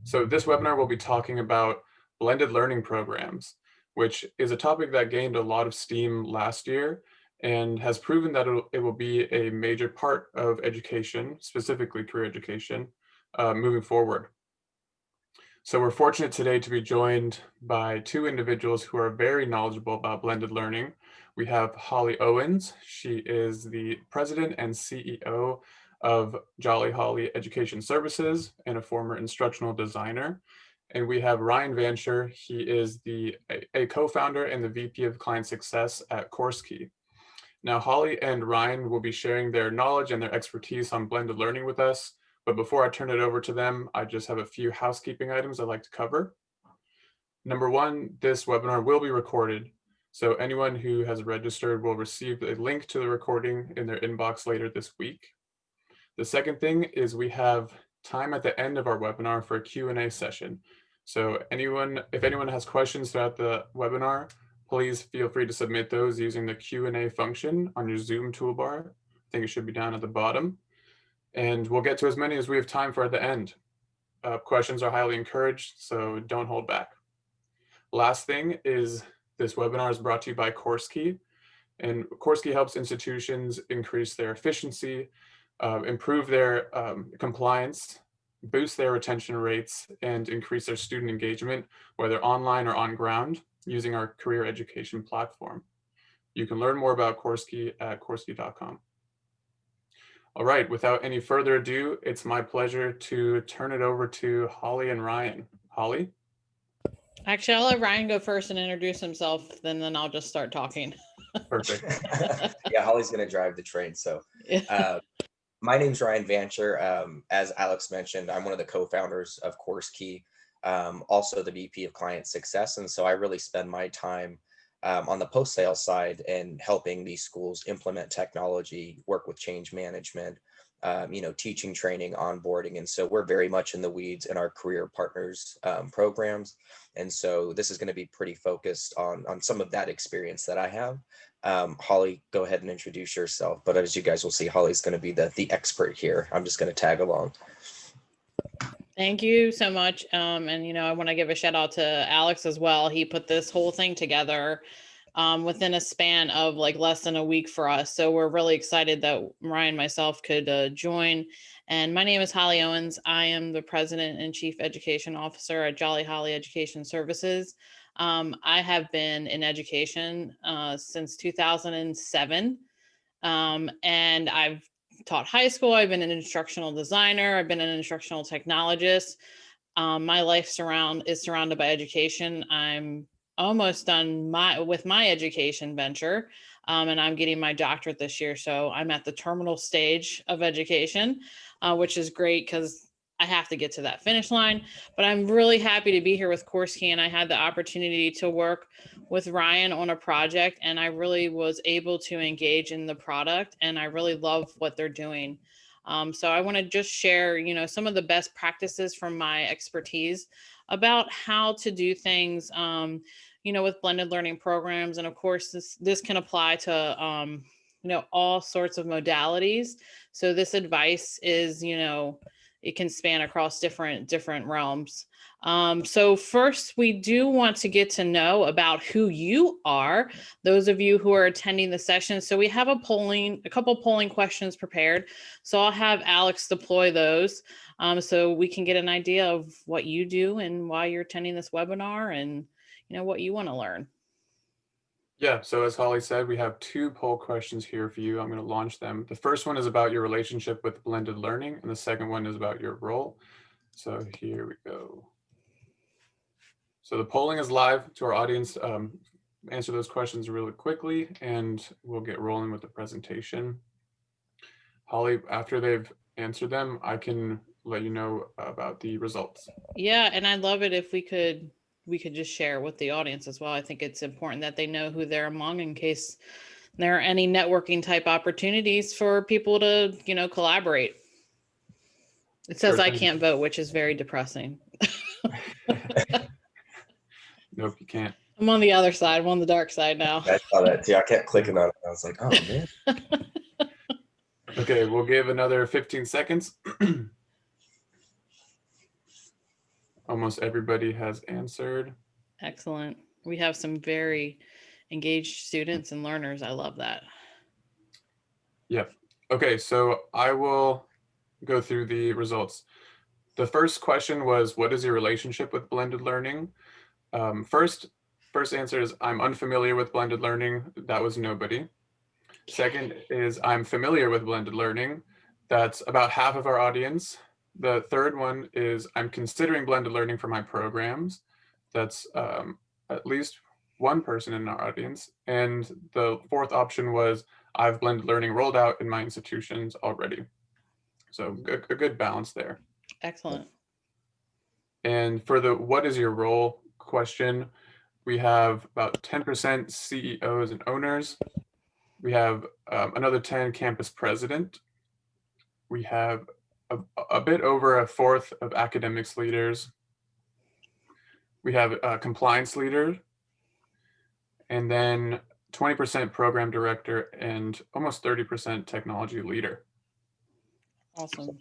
So this webinar will be talking about blended learning programs, which is a topic that gained a lot of steam last year and has proven that it will be a major part of education, specifically career education, moving forward. So we're fortunate today to be joined by two individuals who are very knowledgeable about blended learning. We have Holly Owens. She is the president and CEO of Jolly Holly Education Services and a former instructional designer. And we have Ryan Vanshur. He is a co-founder and the VP of Client Success at CourseKey. Now, Holly and Ryan will be sharing their knowledge and their expertise on blended learning with us. But before I turn it over to them, I just have a few housekeeping items I'd like to cover. Number one, this webinar will be recorded. So anyone who has registered will receive a link to the recording in their inbox later this week. The second thing is we have time at the end of our webinar for a Q&A session. So if anyone has questions throughout the webinar, please feel free to submit those using the Q&A function on your Zoom toolbar. I think it should be down at the bottom. And we'll get to as many as we have time for at the end. Questions are highly encouraged, so don't hold back. Last thing is this webinar is brought to you by CourseKey. And CourseKey helps institutions increase their efficiency, improve their compliance, boost their retention rates, and increase their student engagement, whether online or on ground, using our career education platform. You can learn more about CourseKey at CourseKey.com. All right, without any further ado, it's my pleasure to turn it over to Holly and Ryan. Holly? Actually, I'll let Ryan go first and introduce himself, then I'll just start talking. Perfect. Yeah, Holly's going to drive the train. So my name's Ryan Vanshur. As Alex mentioned, I'm one of the co-founders of CourseKey, also the VP of Client Success. And so I really spend my time on the post-sale side and helping these schools implement technology, work with change management, teaching, training, onboarding. And so we're very much in the weeds in our career partners programs. And so this is going to be pretty focused on some of that experience that I have. Holly, go ahead and introduce yourself. But as you guys will see, Holly's going to be the expert here. I'm just going to tag along. Thank you so much. And, I want to give a shout out to Alex as well. He put this whole thing together within a span of like less than a week for us. So we're really excited that Ryan and myself could join. And my name is Holly Owens. I am the President and Chief Education Officer at Jolly Holly Education Services. I have been in education since 2007. And I've taught high school. I've been an instructional designer. I've been an instructional technologist. My life is surrounded by education. I'm almost done with my education venture, and I'm getting my doctorate this year. So I'm at the terminal stage of education, which is great because I have to get to that finish line. But I'm really happy to be here with CourseKey, and I had the opportunity to work with Ryan on a project, and I really was able to engage in the product, and I really love what they're doing. So I want to just share, some of the best practices from my expertise about how to do things, with blended learning programs. And of course, this can apply to, all sorts of modalities. So this advice is, it can span across different realms. So first, we do want to get to know about who you are, those of you who are attending the session. So we have a couple polling questions prepared. So I'll have Alex deploy those so we can get an idea of what you do and why you're attending this webinar and what you want to learn. Yeah, so as Holly said, we have two poll questions here for you. I'm going to launch them. The first one is about your relationship with blended learning, and the second one is about your role. So here we go. So the polling is live to our audience. Answer those questions really quickly, and we'll get rolling with the presentation. Holly, after they've answered them, I can let you know about the results. Yeah, and I'd love it if we could just share with the audience as well. I think it's important that they know who they're among in case there are any networking type opportunities for people to, collaborate. It says I can't vote, which is very depressing. Nope, you can't. I'm on the other side. I'm on the dark side now. I saw that too. I kept clicking on it. I was like, oh man. Okay, we'll give another 15 seconds. Almost everybody has answered. Excellent. We have some very engaged students and learners. I love that. Yeah. Okay, so I will go through the results. The first question was, what is your relationship with blended learning? First answer is, I'm unfamiliar with blended learning. That was nobody. Second is, I'm familiar with blended learning. That's about half of our audience. The third one is, I'm considering blended learning for my programs. That's at least one person in our audience. And the fourth option was, I've blended learning rolled out in my institutions already. So a good balance there. Excellent. And for the what is your role question, we have about 10% CEOs and owners. We have another 10 campus president. We have a bit over a fourth of academics leaders. We have a compliance leader, and then 20% program director and almost 30% technology leader. Awesome.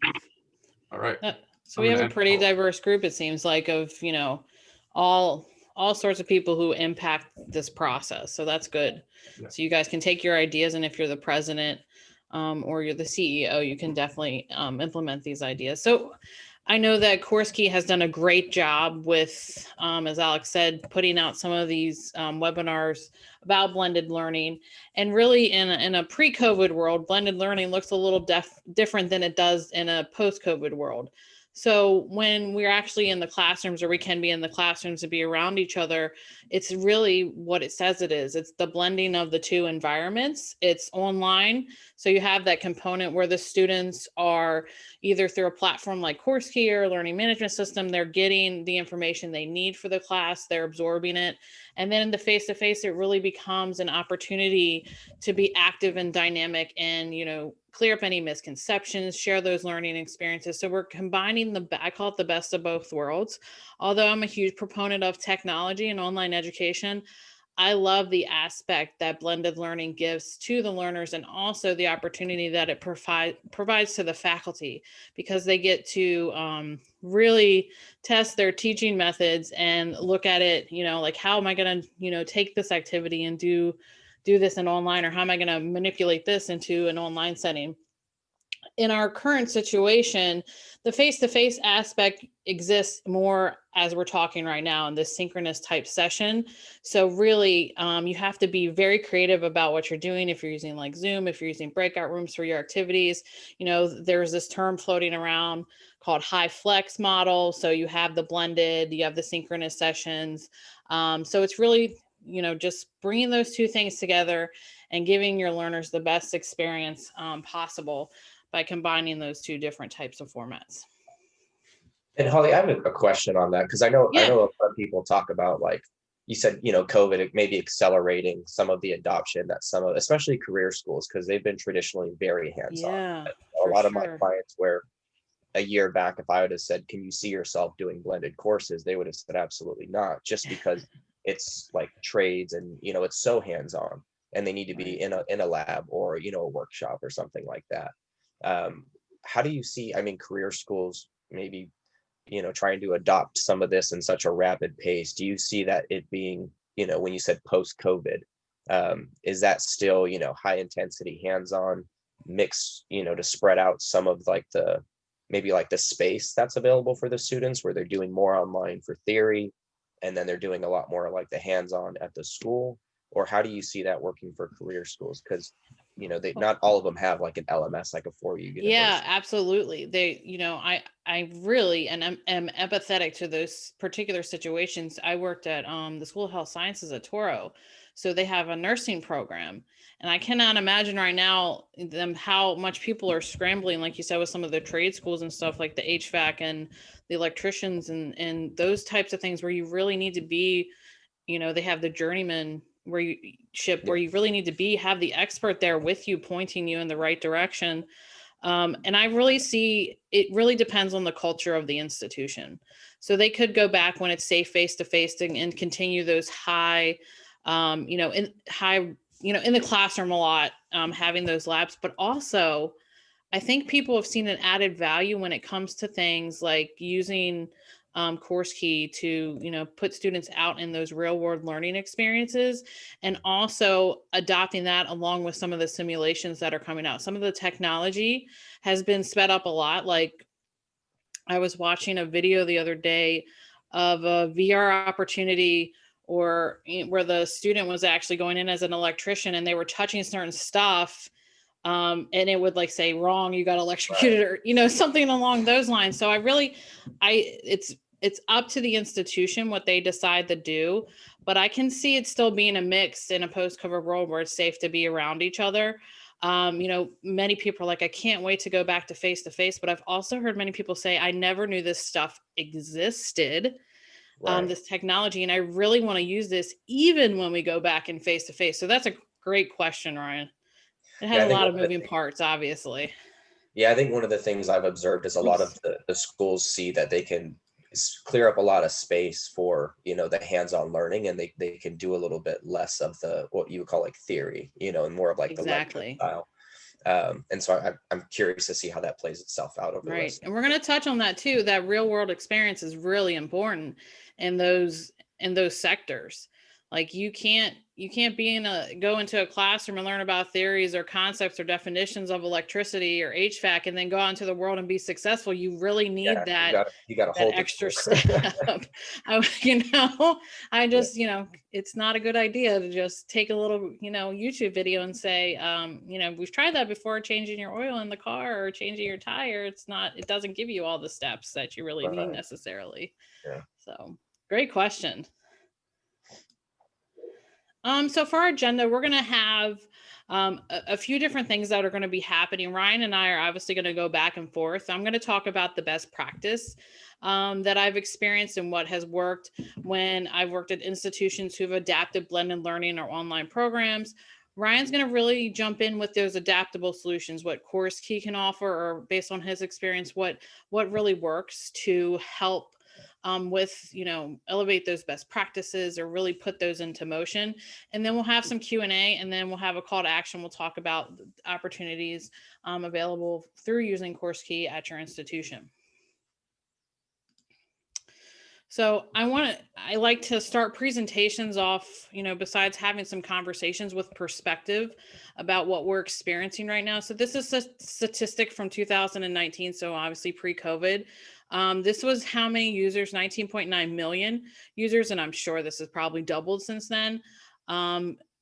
All right. So we have a pretty diverse group, it seems like, of, you know, all sorts of people who impact this process. So that's good. Yeah. So you guys can take your ideas, and if you're the president or you're the CEO, you can definitely implement these ideas. So I know that CourseKey has done a great job with, as Alex said, putting out some of these webinars about blended learning. And really in a pre-COVID world, blended learning looks a little different than it does in a post-COVID world. So when we're actually in the classrooms, or we can be in the classrooms to be around each other, it's really what it says it is. It's the blending of the two environments. It's online. So you have that component where the students are either through a platform like CourseKey or learning management system, they're getting the information they need for the class, they're absorbing it. And then in the face-to-face, it really becomes an opportunity to be active and dynamic and, you know, clear up any misconceptions, share those learning experiences. So we're combining I call it the best of both worlds. Although I'm a huge proponent of technology and online education, I love the aspect that blended learning gives to the learners, and also the opportunity that it provides to the faculty, because they get to really test their teaching methods and look at it, you know, like, how am I going to, you know, take this activity and do this in online, or how am I going to manipulate this into an online setting? In our current situation, the face-to-face aspect exists more as we're talking right now in this synchronous type session. So really, you have to be very creative about what you're doing. If you're using like Zoom, if you're using breakout rooms for your activities, you know, there's this term floating around called high flex model. So you have the blended, you have the synchronous sessions. So it's really, you know, just bringing those two things together and giving your learners the best experience possible by combining those two different types of formats. And Holly, I have a question on that, because I know a lot of people talk about, like you said, you know, COVID, it may be accelerating some of the adoption that some of, especially career schools, because they've been traditionally very hands-on. Yeah, a lot of my clients, where a year back, if I would have said, can you see yourself doing blended courses, they would have said absolutely not, just because it's like trades and, you know, it's so hands-on, and they need to be in a lab or, you know, a workshop or something like that. How do you see, I mean, career schools maybe, you know, trying to adopt some of this in such a rapid pace? Do you see that it being, you know, when you said post-COVID, is that still, you know, high intensity, hands-on mix, you know, to spread out some of like the, maybe like the space that's available for the students, where they're doing more online for theory, and then they're doing a lot more like the hands-on at the school? Or how do you see that working for career schools? Because, you know, they, not all of them have like an LMS, like a 4U university. Yeah, absolutely. They, you know, I really am empathetic to those particular situations. I worked at the School of Health Sciences at Toro. So they have a nursing program, and I cannot imagine right now how much people are scrambling, like you said, with some of the trade schools and stuff like the HVAC and the electricians and those types of things, where you really need to be, you know, they have the journeyman where you really need to have the expert there with you, pointing you in the right direction. And I really see it really depends on the culture of the institution. So they could go back when it's safe face-to-face and continue those high, you know, in the classroom a lot, having those labs. But also, I think people have seen an added value when it comes to things like using CourseKey to, put students out in those real world learning experiences, and also adopting that along with some of the simulations that are coming out. Some of the technology has been sped up a lot. Like, I was watching a video the other day of a VR opportunity or where the student was actually going in as an electrician and they were touching certain stuff, and it would like say wrong, you got electrocuted, or something along those lines. So it's up to the institution what they decide to do, but I can see it still being a mix in a post-COVID world where it's safe to be around each other. Many people are like, I can't wait to go back to face, but I've also heard many people say, I never knew this stuff existed. This technology, and I really want to use this even when we go back in face to face. So that's a great question, Ryan. It has a lot of moving parts, obviously. Yeah, I think one of the things I've observed is a lot of the schools see that they can clear up a lot of space for, the hands-on learning, and they can do a little bit less of the, what you would call like theory, and more of like the lecture style. And so I'm curious to see how that plays itself out over the rest. And we're going to touch on that too. That real world experience is really important in those sectors. Like you can't go into a classroom and learn about theories or concepts or definitions of electricity or HVAC and then go out into the world and be successful. You really need that extra step. It's not a good idea to just take a little, YouTube video and say, we've tried that before, changing your oil in the car or changing your tire. It doesn't give you all the steps that you really need necessarily. Yeah. So great question. So for our agenda, we're going to have a few different things that are going to be happening. Ryan and I are obviously going to go back and forth. I'm going to talk about the best practice that I've experienced and what has worked when I've worked at institutions who've adapted blended learning or online programs. Ryan's going to really jump in with those adaptable solutions, what CourseKey can offer, or based on his experience, what really works to help with, elevate those best practices or really put those into motion. And then we'll have some Q&A, and then we'll have a call to action. We'll talk about opportunities available through using CourseKey at your institution. So I like to start presentations off, besides having some conversations with perspective about what we're experiencing right now. So this is a statistic from 2019. So obviously pre-COVID. This was how many users, 19.9 million users, and I'm sure this has probably doubled since then,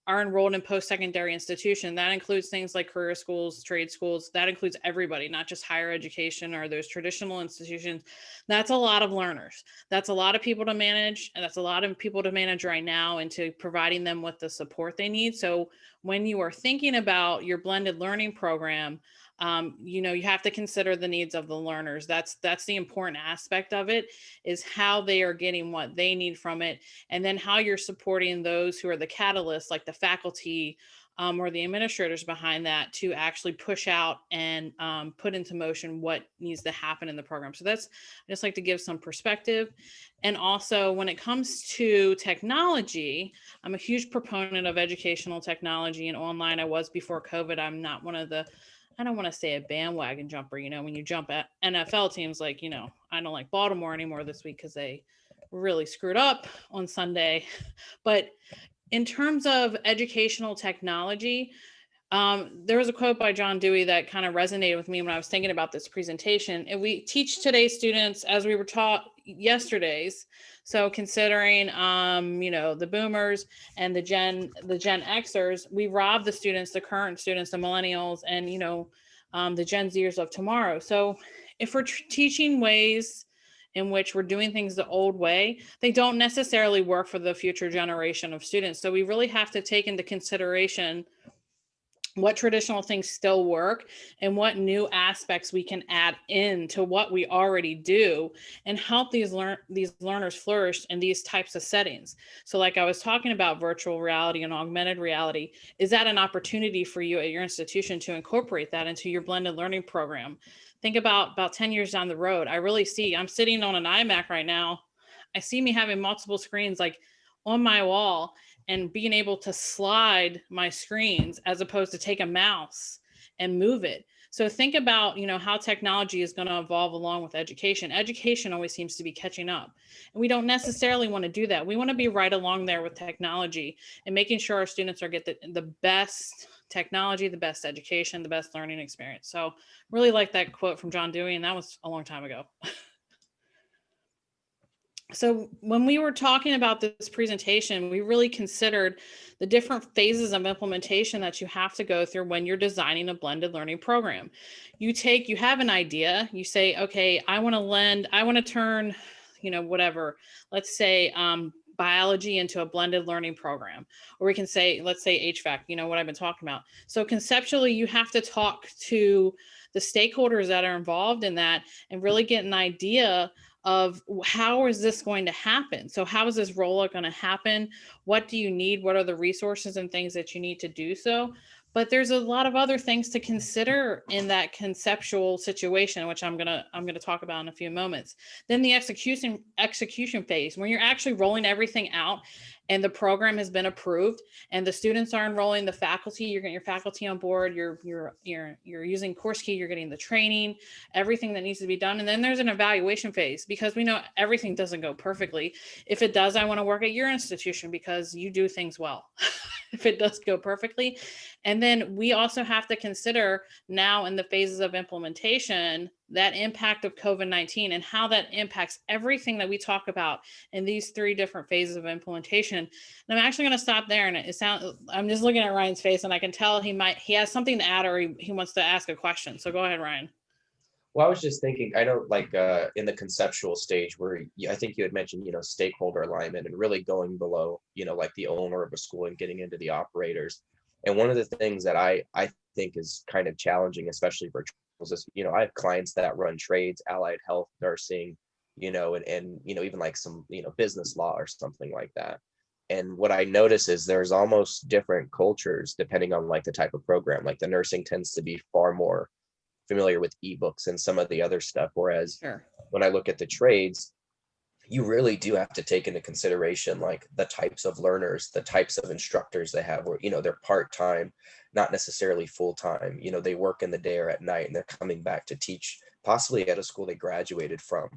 are enrolled in post-secondary institution. That includes things like career schools, trade schools. That includes everybody, not just higher education or those traditional institutions. That's a lot of learners. That's a lot of people to manage, and that's a lot of people to manage right now into providing them with the support they need. So when you are thinking about your blended learning program, you have to consider the needs of the learners. That's the important aspect of it, is how they are getting what they need from it, and then how you're supporting those who are the catalysts, like the faculty or the administrators behind that, to actually push out and put into motion what needs to happen in the program. So I just like to give some perspective. And also when it comes to technology, I'm a huge proponent of educational technology and online. I was before COVID. I'm not one of the, I don't want to say a bandwagon jumper, when you jump at NFL teams, like, I don't like Baltimore anymore this week because they really screwed up on Sunday. But in terms of educational technology, there was a quote by John Dewey that kind of resonated with me when I was thinking about this presentation. And we teach today's students as we were taught yesterday's. So considering, the boomers and the Gen Xers, we rob the students, the current students, the millennials, and, the Gen Zers of tomorrow. So if we're teaching ways in which we're doing things the old way, they don't necessarily work for the future generation of students. So we really have to take into consideration what traditional things still work and what new aspects we can add in to what we already do and help these learners flourish in these types of settings. So like I was talking about virtual reality and augmented reality, is that an opportunity for you at your institution to incorporate that into your blended learning program? Think about 10 years down the road. I'm sitting on an iMac right now. I see me having multiple screens like on my wall, and being able to slide my screens as opposed to take a mouse and move it. So think about, how technology is going to evolve along with education. Education always seems to be catching up. And we don't necessarily want to do that. We want to be right along there with technology and making sure our students are get the best technology, the best education, the best learning experience. So really like that quote from John Dewey, and that was a long time ago. So when we were talking about this presentation, we really considered the different phases of implementation that you have to go through when you're designing a blended learning program. You have an idea, you say, okay, I want to turn, whatever, let's say, biology into a blended learning program, or we can say, let's say HVAC, what I've been talking about. So conceptually, you have to talk to the stakeholders that are involved in that and really get an idea of how is this going to happen? So how is this rollout going to happen? What do you need? What are the resources and things that you need to do so? But there's a lot of other things to consider in that conceptual situation, which I'm gonna talk about in a few moments. Then the execution phase, when you're actually rolling everything out and the program has been approved and the students are enrolling, the faculty, you're getting your faculty on board, you're using CourseKey, you're getting the training, everything that needs to be done. And then there's an evaluation phase, because we know everything doesn't go perfectly. If it does, I want to work at your institution because you do things well. If it does go perfectly. And then we also have to consider now in the phases of implementation, that impact of COVID-19 and how that impacts everything that we talk about in these 3 different phases of implementation. And I'm actually going to stop there. And I'm just looking at Ryan's face and I can tell he has something to add, or he wants to ask a question. So go ahead, Ryan. Well, I was just thinking, I know like in the conceptual stage where I think you had mentioned, stakeholder alignment and really going below, like the owner of a school and getting into the operators. And one of the things that I think is kind of challenging, especially for schools, is, I have clients that run trades, allied health, nursing, and even like some, business law or something like that. And what I notice is there's almost different cultures depending on like the type of program. Like the nursing tends to be far more familiar with ebooks and some of the other stuff. Whereas when I look at the trades, you really do have to take into consideration like the types of learners, the types of instructors they have, where, they're part-time, not necessarily full-time, they work in the day or at night and they're coming back to teach possibly at a school they graduated from.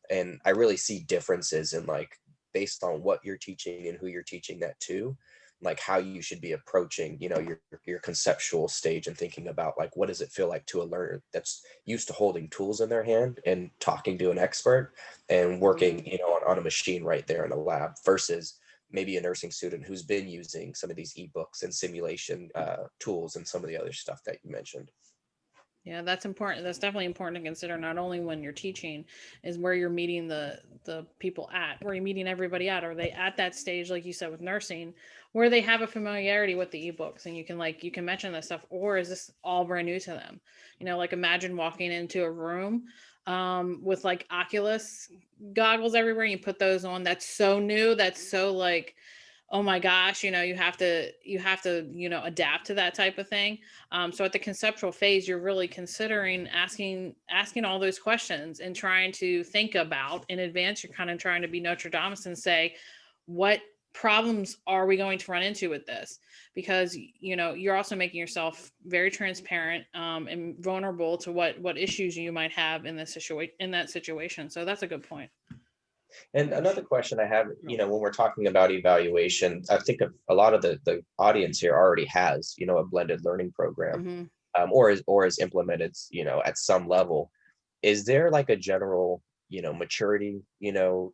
And I really see differences in like, based on what you're teaching and who you're teaching that to, like how you should be approaching, your conceptual stage and thinking about like, what does it feel like to a learner that's used to holding tools in their hand and talking to an expert and working, on a machine right there in the lab, versus maybe a nursing student who's been using some of these ebooks and simulation tools and some of the other stuff that you mentioned. Yeah, that's important. That's definitely important to consider, not only when you're teaching, is where you're meeting the people at, where you're meeting everybody at. Are they at that stage, like you said, with nursing, where they have a familiarity with the ebooks and you can mention that stuff, or is this all brand new to them? Like imagine walking into a room with like Oculus goggles everywhere and you put those on. That's so new. That's so like, oh my gosh, you have to adapt to that type of thing. So at the conceptual phase, you're really considering asking all those questions and trying to think about in advance. You're kind of trying to be Nostradamus and say, what problems are we going to run into with this? Because you're also making yourself very transparent and vulnerable to what issues you might have in that situation. So that's a good point. And another question I have, when we're talking about evaluation, I think a lot of the audience here already has, a blended learning program, or is implemented, at some level. Is there like a general, maturity,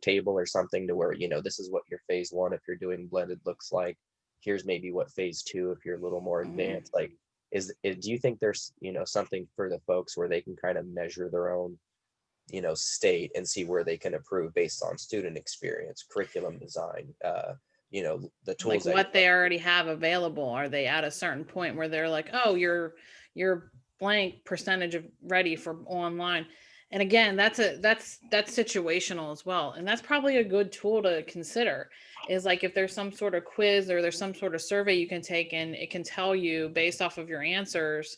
table or something to where, this is what your phase 1, if you're doing blended, looks like? Here's maybe what phase 2, if you're a little more advanced. Like, do you think there's, something for the folks where they can kind of measure their own state and see where they can improve based on student experience, curriculum design, the tools, like what they already have available? Are they at a certain point where they're like, oh, you're blank percentage of ready for online? And again, that's situational as well. And that's probably a good tool to consider, is like if there's some sort of quiz or there's some sort of survey you can take and it can tell you based off of your answers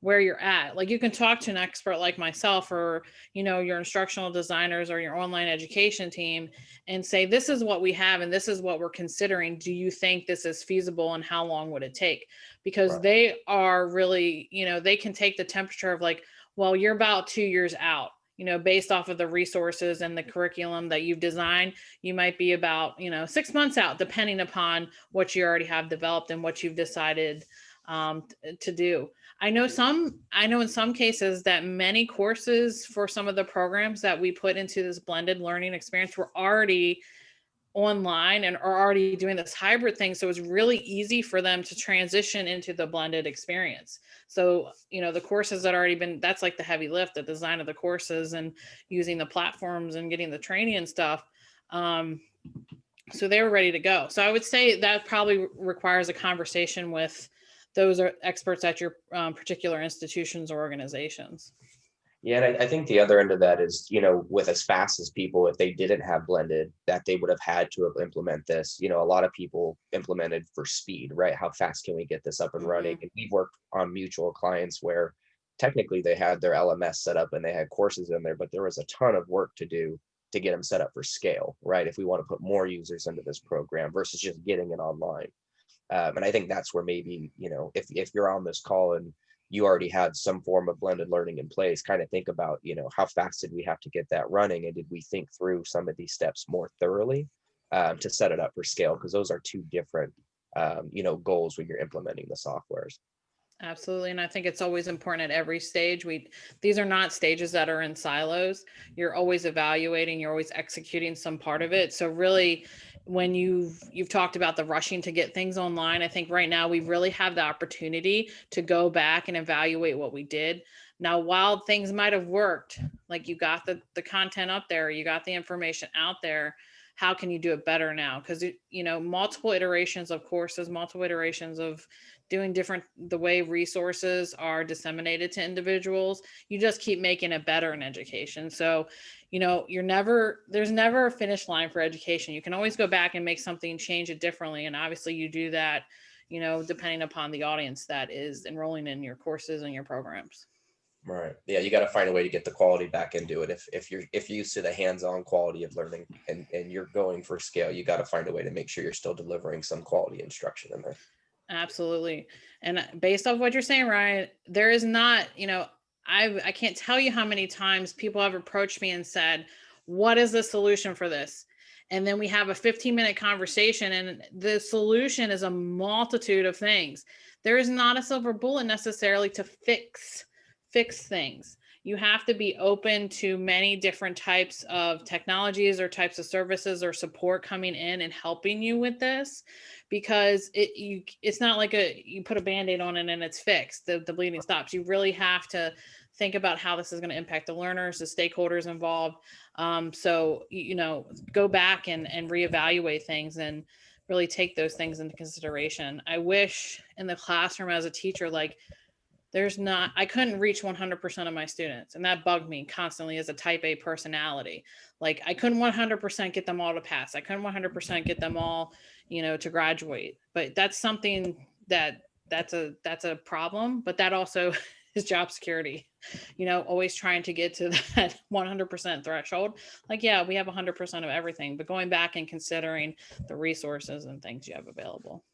where you're at. Like you can talk to an expert like myself or, you know, your instructional designers or your online education team and say, this is what we have and this is what we're considering. Do you think this is feasible and how long would it take? Because Right. they are really, you know, they can take the temperature of like, well, you're about 2 years out, you know, based off of the resources and the curriculum that you've designed. You might be about, you know, 6 months out, depending upon what you already have developed and what you've decided to do. I know in some cases that many courses for some of the programs that we put into this blended learning experience were already online and are already doing this hybrid thing. So it's really easy for them to transition into the blended experience. So, you know, the courses that already been, that's like the heavy lift, the design of the courses and using the platforms and getting the training and stuff. So they were ready to go. So I would say that probably requires a conversation with those are experts at your particular institutions or organizations. Yeah, and I think the other end of that is, you know, with as fast as people, if they didn't have blended, that they would have had to have implement this. You know, a lot of people implemented for speed, right? How fast can we get this up and running? And we've worked on mutual clients where technically they had their LMS set up and they had courses in there, but there was a ton of work to do to get them set up for scale, right? If we want to put more users into this program versus just getting it online. And I think that's where maybe, you know, if you're on this call and you already had some form of blended learning in place, kind of think about, you know, how fast did we have to get that running? And did we think through some of these steps more thoroughly to set it up for scale? Because those are two different, you know, goals when you're implementing the softwares. Absolutely. And I think it's always important at every stage. These are not stages that are in silos. You're always evaluating, you're always executing some part of it. So really, when you've talked about the rushing to get things online, I think right now we really have the opportunity to go back and evaluate what we did. Now, while things might have worked, like you got the content up there, you got the information out there, how can you do it better now? Because, you know, multiple iterations of courses, multiple iterations of doing different, the way resources are disseminated to individuals, you just keep making it better in education. So, you know, there's never a finish line for education. You can always go back and make something, change it differently. And obviously you do that, you know, depending upon the audience that is enrolling in your courses and your programs. Right. Yeah, you got to find a way to get the quality back into it. If you're used to the hands-on quality of learning and you're going for scale, you got to find a way to make sure you're still delivering some quality instruction in there. Absolutely. And based off what you're saying, Ryan, there is not, you know, I can't tell you how many times people have approached me and said, what is the solution for this? And then we have a 15-minute conversation and the solution is a multitude of things. There is not a silver bullet necessarily to fix things. You have to be open to many different types of technologies or types of services or support coming in and helping you with this, because it's not like you put a Band-Aid on it and it's fixed. The bleeding stops. You really have to think about how this is going to impact the learners, the stakeholders involved. So, you know, go back and reevaluate things and really take those things into consideration. I wish in the classroom as a teacher, like, I couldn't reach 100% of my students. And that bugged me constantly as a type A personality. Like I couldn't 100% get them all to pass. I couldn't 100% get them all, you know, to graduate. But that's something that's a problem, but that also is job security, you know, always trying to get to that 100% threshold. Like, yeah, we have 100% of everything, but going back and considering the resources and things you have available.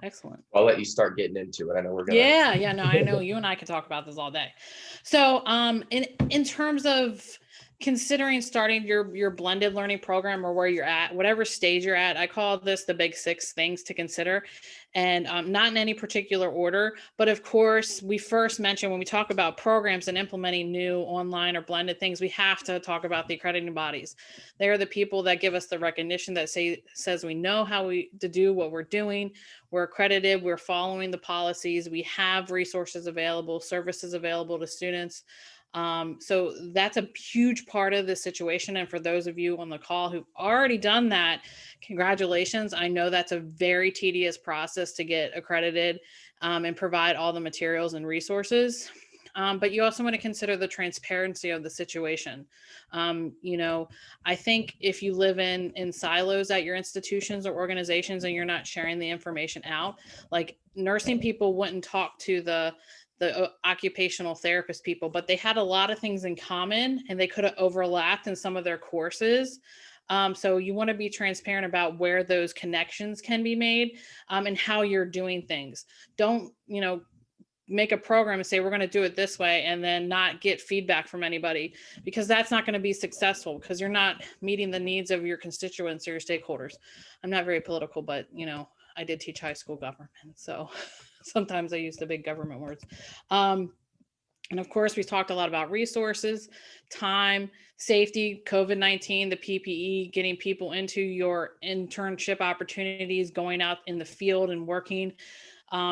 Excellent. I'll let you start getting into it. I know we're gonna. Yeah. No, I know you and I can talk about this all day. So, in terms of considering starting your blended learning program or where you're at, whatever stage you're at, I call this the big 6 things to consider, and not in any particular order. But of course, we first mentioned when we talk about programs and implementing new online or blended things, we have to talk about the accrediting bodies. They are the people that give us the recognition that says we know how to do what we're doing. We're accredited, we're following the policies, we have resources available, services available to students. So that's a huge part of the situation. And for those of you on the call who've already done that, congratulations. I know that's a very tedious process to get accredited and provide all the materials and resources. But you also want to consider the transparency of the situation. You know, I think if you live in silos at your institutions or organizations and you're not sharing the information out, like nursing people wouldn't talk to the the occupational therapist people, but they had a lot of things in common and they could have overlapped in some of their courses. So you want to be transparent about where those connections can be made, and how you're doing things. Don't, make a program and say, we're going to do it this way, and then not get feedback from anybody, because that's not going to be successful, because you're not meeting the needs of your constituents or your stakeholders. I'm not very political, but I did teach high school government, so sometimes I use the big government words. And of course, we talked a lot about resources, time, safety, COVID-19, the PPE, getting people into your internship opportunities, going out in the field and working,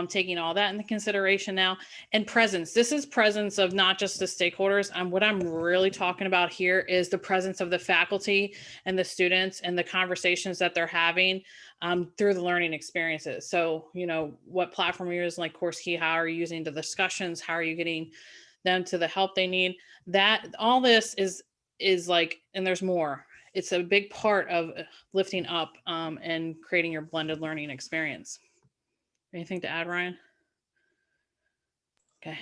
taking all that into consideration now. And presence. This is presence of not just the stakeholders. What I'm really talking about here is the presence of the faculty and the students and the conversations that they're having through the learning experiences. So, what platform you're using, like CourseKey, how are you using the discussions? How are you getting them to the help they need? That all this is like, and there's more. It's a big part of lifting up and creating your blended learning experience. Anything to add, Ryan? Okay.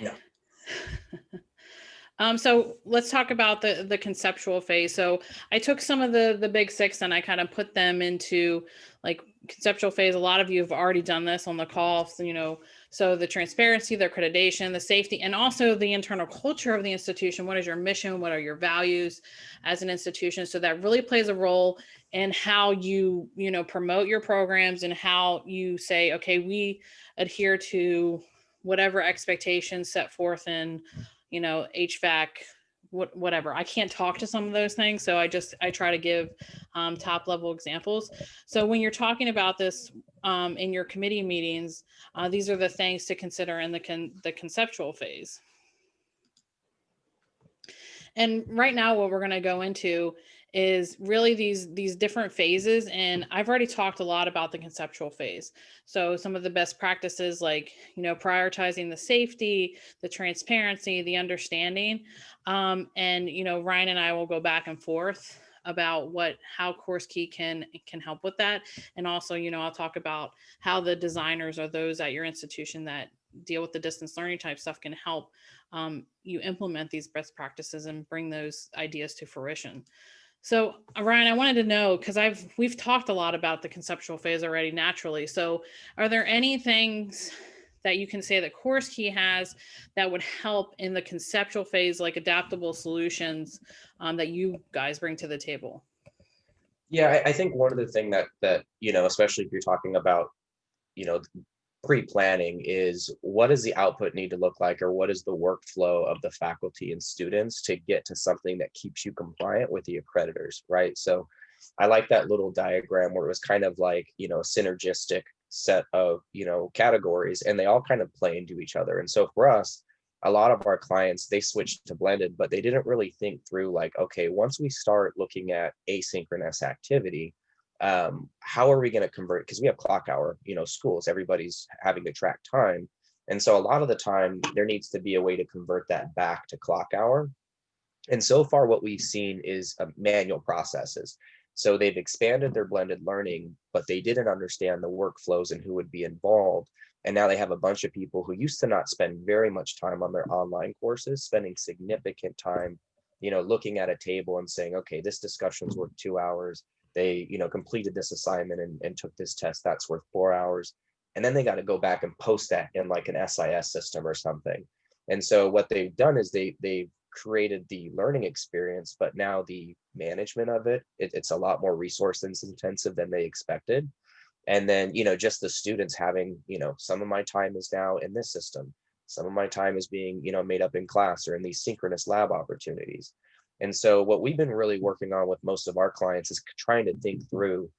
No. So let's talk about the conceptual phase. So I took some of the big six and I kind of put them into like conceptual phase. A lot of you have already done this on the call, so the transparency, the accreditation, the safety, and also the internal culture of the institution. What is your mission? What are your values as an institution? So that really plays a role in how you, promote your programs and how you say, okay, we adhere to whatever expectations set forth in, HVAC, whatever. I can't talk to some of those things. So I try to give top level examples. So when you're talking about this in your committee meetings, these are the things to consider in the conceptual phase. And right now, what we're going to go into is really these different phases. And I've already talked a lot about the conceptual phase. So some of the best practices, like, prioritizing the safety, the transparency, the understanding. And, Ryan and I will go back and forth about how CourseKey can help with that. And also, I'll talk about how the designers or those at your institution that deal with the distance learning type stuff can help you implement these best practices and bring those ideas to fruition. So Ryan, I wanted to know, because we've talked a lot about the conceptual phase already naturally. So are there any things that you can say that CourseKey has that would help in the conceptual phase, like adaptable solutions that you guys bring to the table? Yeah, I think one of the things that especially if you're talking about, pre-planning, is what does the output need to look like, or what is the workflow of the faculty and students to get to something that keeps you compliant with the accreditors, right? So I like that little diagram where it was kind of like, a synergistic set of, categories, and they all kind of play into each other. And so for us, a lot of our clients, they switched to blended, but they didn't really think through like, okay, once we start looking at asynchronous activity, how are we going to convert? Because we have clock hour, schools, everybody's having to track time. And so a lot of the time there needs to be a way to convert that back to clock hour. And so far what we've seen is manual processes. So they've expanded their blended learning, but they didn't understand the workflows and who would be involved. And now they have a bunch of people who used to not spend very much time on their online courses, spending significant time, looking at a table and saying, okay, this discussion's worth 2 hours. They, completed this assignment and took this test, that's worth 4 hours. And then they got to go back and post that in like an SIS system or something. And so what they've done is they've created the learning experience, but now the management of it's a lot more resource intensive than they expected. And then, just the students having, some of my time is now in this system. Some of my time is being, made up in class or in these synchronous lab opportunities. And so what we've been really working on with most of our clients is trying to think through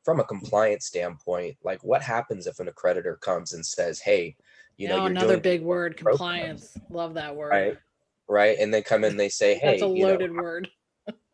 from a compliance standpoint, like what happens if an accreditor comes and says, hey, you're another doing big word, compliance. Love that word. Right. And they come in, they say, hey, That's a loaded word.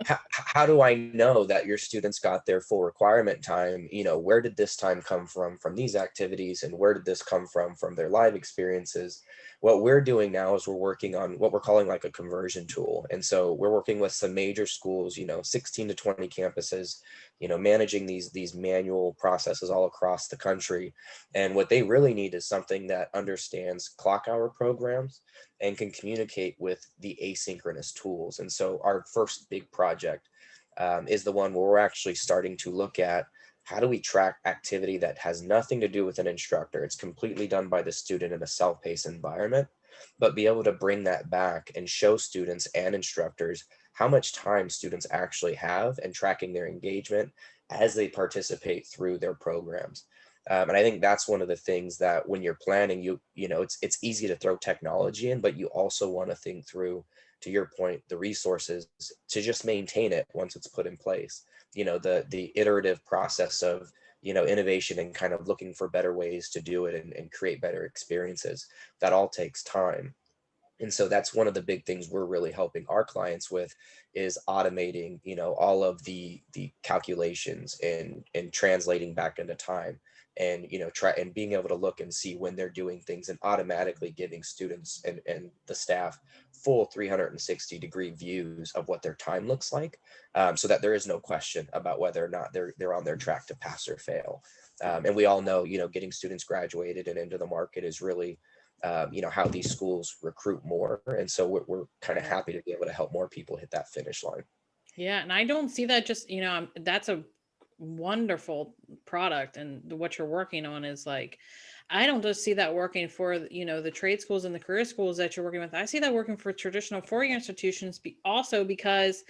how do I know that your students got their full requirement time? Where did this time come from these activities, and where did this come from their live experiences? What we're doing now is we're working on what we're calling like a conversion tool. And so we're working with some major schools, 16 to 20 campuses, managing these manual processes all across the country. And what they really need is something that understands clock hour programs and can communicate with the asynchronous tools. And so our first big project is the one where we're actually starting to look at how do we track activity that has nothing to do with an instructor. It's completely done by the student in a self-paced environment, but be able to bring that back and show students and instructors how much time students actually have and tracking their engagement as they participate through their programs. And I think that's one of the things that when you're planning, it's easy to throw technology in, but you also want to think through, to your point, the resources to just maintain it once it's put in place. The iterative process of, innovation and kind of looking for better ways to do it and create better experiences. That all takes time. And so that's one of the big things we're really helping our clients with, is automating, all of the calculations and translating back into time, and try and being able to look and see when they're doing things, and automatically giving students and the staff full 360-degree views of what their time looks like, so that there is no question about whether or not they're on their track to pass or fail. And we all know, getting students graduated and into the market is really how these schools recruit more. And so we're kind of happy to be able to help more people hit that finish line. Yeah, and I don't see that just, that's a wonderful product, and what you're working on is like, I don't just see that working for, the trade schools and the career schools that you're working with. I see that working for traditional four-year institutions, also because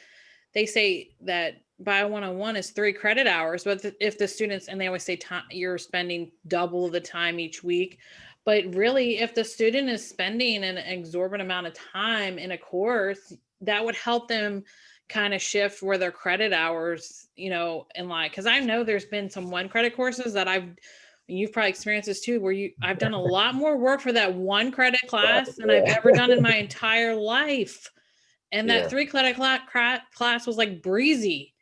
they say that Bio 101 is 3 credit hours, but if the students, and they always say you're spending double the time each week, but really if the student is spending an exorbitant amount of time in a course, that would help them kind of shift where their credit hours, in like, because I know there's been some 1 credit courses that you've probably experienced this too, where I've done a lot more work for that 1 credit class than I've ever done in my entire life. And that 3 credit class was like breezy,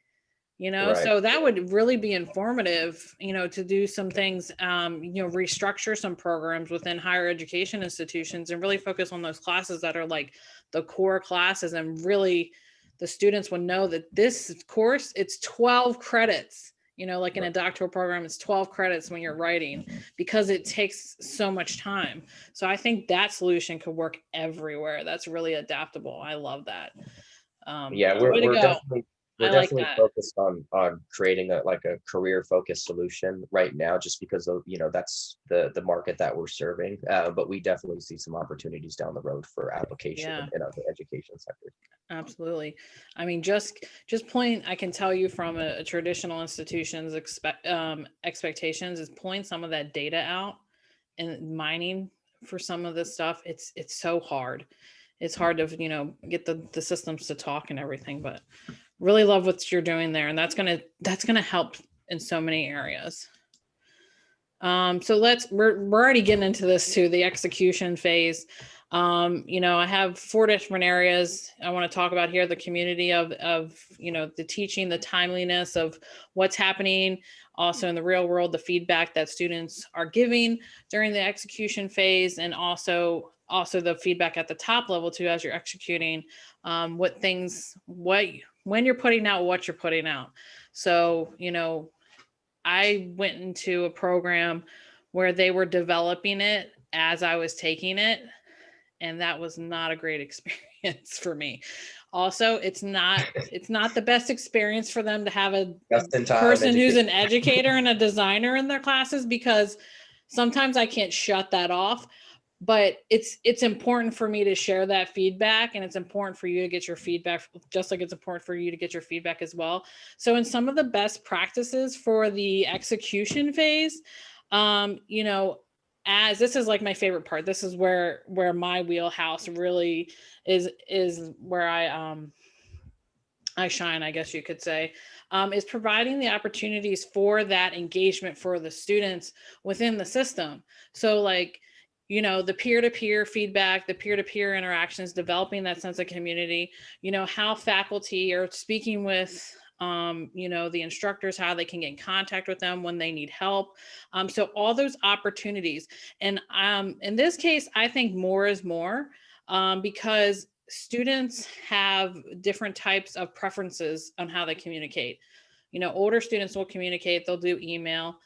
Right. so that would really be informative, to do some things, restructure some programs within higher education institutions and really focus on those classes that are like the core classes. And really the students would know that this course, it's 12 credits, like in a doctoral program, it's 12 credits when you're writing, because it takes so much time. So I think that solution could work everywhere. That's really adaptable. I love that. Yeah, Way to we're go. definitely That. focused on creating a career focused solution right now, just because of that's the market that we're serving. But we definitely see some opportunities down the road for application in other education sectors. Absolutely. I mean, just point, I can tell you from a traditional institution's expectations is pulling some of that data out and mining for some of this stuff. It's so hard. It's hard to, get the systems to talk and everything, but really love what you're doing there. And that's going to help in so many areas. So we're already getting into this too, the execution phase. I have 4 different areas I want to talk about here: the community of the teaching, the timeliness of what's happening, also in the real world, the feedback that students are giving during the execution phase, and also the feedback at the top level too, as you're executing, when you're putting out what you're putting out. So, I went into a program where they were developing it as I was taking it, and that was not a great experience for me. Also, it's not the best experience for them to have a person who's an educator and a designer in their classes, because sometimes I can't shut that off. But it's important for me to share that feedback, and it's important for you to get your feedback, just like it's important for you to get your feedback as well. So in some of the best practices for the execution phase, as this is like my favorite part, this is where my wheelhouse really is where I shine, I guess you could say, is providing the opportunities for that engagement for the students within the system. So like, you know, the peer-to-peer feedback, the peer-to-peer interactions, developing that sense of community, you know, how faculty are speaking with, you know, the instructors, how they can get in contact with them when they need help. So all those opportunities. And in this case, I think more is more, because students have different types of preferences on how they communicate. You know, older students will communicate, they'll do email.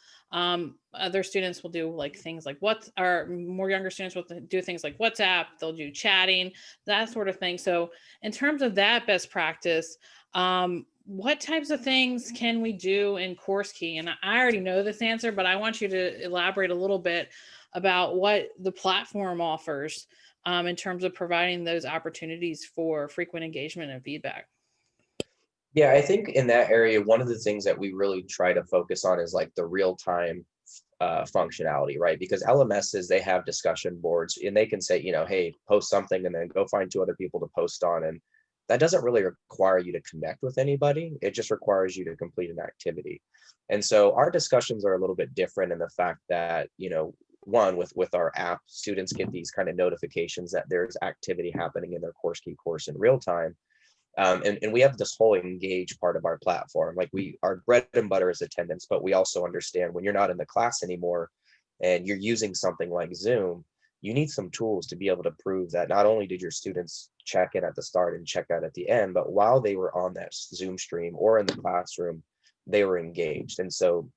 Other students will do like things like or more younger students will do things like WhatsApp, they'll do chatting, that sort of thing. So in terms of that best practice, what types of things can we do in CourseKey? And I already know this answer, but I want you to elaborate a little bit about what the platform offers, in terms of providing those opportunities for frequent engagement and feedback. Yeah, I think in that area, one of the things that we really try to focus on is like the real-time functionality, right? Because LMSs, they have discussion boards and they can say, you know, hey, post something and then go find 2 other people to post on. And that doesn't really require you to connect with anybody. It just requires you to complete an activity. And so our discussions are a little bit different in the fact that, you know, one, with our app, students get these kind of notifications that there's activity happening in their CourseKey course in real time. And we have this whole engage part of our platform. Like our bread and butter is attendance, but we also understand when you're not in the class anymore and you're using something like Zoom, you need some tools to be able to prove that not only did your students check in at the start and check out at the end, but while they were on that Zoom stream or in the classroom, they were engaged. And so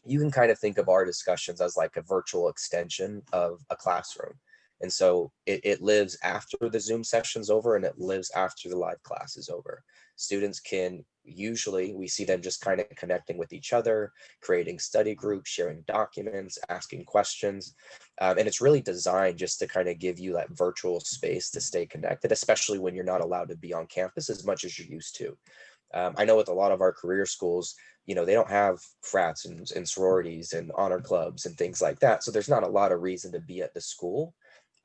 you can kind of think of our discussions as like a virtual extension of a classroom. And so it lives after the Zoom session's over and it lives after the live class is over. Students can usually, we see them just kind of connecting with each other, creating study groups, sharing documents, asking questions. And it's really designed just to kind of give you that virtual space to stay connected, especially when you're not allowed to be on campus as much as you're used to. I know with a lot of our career schools, you know, they don't have frats and sororities and honor clubs and things like that. So there's not a lot of reason to be at the school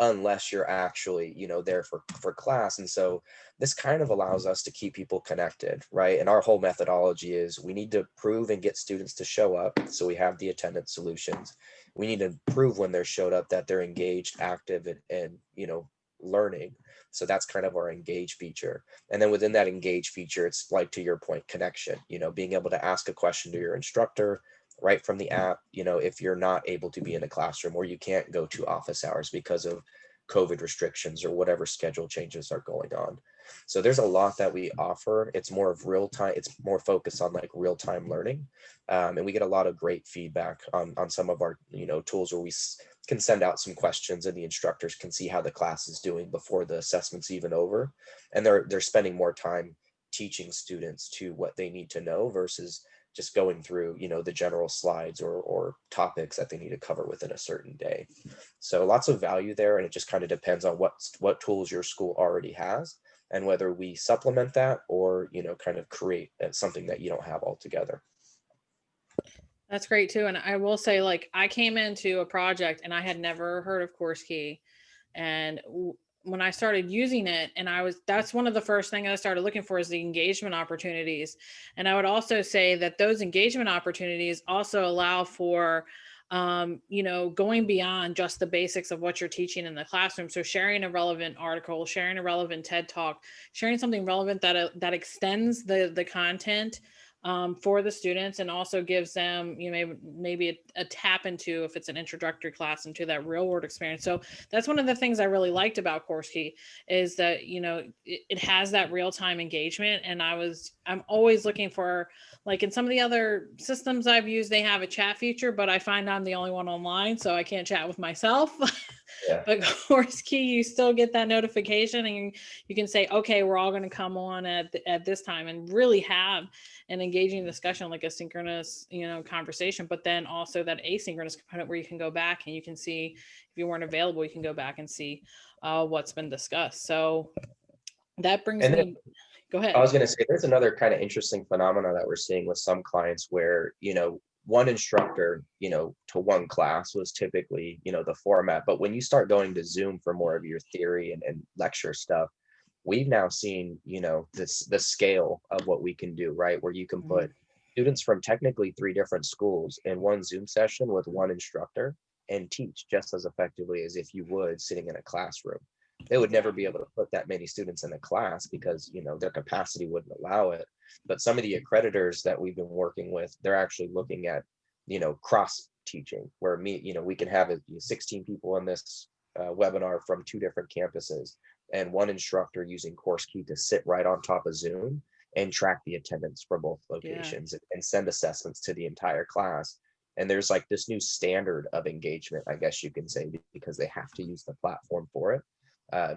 unless you're actually, you know, there for class. And so this kind of allows us to keep people connected, right? And our whole methodology is we need to prove and get students to show up. So we have the attendance solutions. We need to prove when they're showed up that they're engaged, active, and you know, learning. So that's kind of our engage feature. And then within that engage feature, it's like, to your point, connection, you know, being able to ask a question to your instructor right from the app, you know, if you're not able to be in a classroom or you can't go to office hours because of COVID restrictions or whatever schedule changes are going on. So there's a lot that we offer. It's more of real time. It's more focused on like real time learning. And we get a lot of great feedback on some of our, you know, tools where we can send out some questions and the instructors can see how the class is doing before the assessment's even over. And they're spending more time teaching students to what they need to know versus just going through, you know, the general slides or topics that they need to cover within a certain day. So lots of value there. And it just kind of depends on what tools your school already has and whether we supplement that or, you know, kind of create something that you don't have altogether. That's great too. And I will say, like, I came into a project and I had never heard of CourseKey. And when I started using it, and that's one of the first things I started looking for is the engagement opportunities. And I would also say that those engagement opportunities also allow for, you know, going beyond just the basics of what you're teaching in the classroom. So sharing a relevant article, sharing a relevant TED talk, sharing something relevant that extends the content for the students and also gives them, you know, maybe a tap into, if it's an introductory class, into that real world experience. So that's one of the things I really liked about CourseKey is that, you know, it has that real time engagement. And I'm always looking for, like in some of the other systems I've used, they have a chat feature, but I find I'm the only one online, so I can't chat with myself. Yeah. But CourseKey, you still get that notification and you can say, okay, we're all going to come on at this time and really have an engaging discussion, like a synchronous, you know, conversation, but then also that asynchronous component where you can go back and you can see if you weren't available, you can go back and see what's been discussed. So that brings me, go ahead. I was going to say, there's another kind of interesting phenomena that we're seeing with some clients where, you know, one instructor, you know, to one class was typically, you know, the format. But when you start going to Zoom for more of your theory and lecture stuff, we've now seen, you know, the scale of what we can do, right? Where you can put students from technically 3 different schools in one Zoom session with one instructor. and teach just as effectively as if you would sitting in a classroom. They would never be able to put that many students in a class because, you know, their capacity wouldn't allow it. But some of the accreditors that we've been working with, they're actually looking at, you know, cross teaching, where we can have 16 people in this webinar from 2 different campuses, and one instructor using CourseKey to sit right on top of Zoom and track the attendance for both locations and send assessments to the entire class. And there's like this new standard of engagement, I guess you can say, because they have to use the platform for it.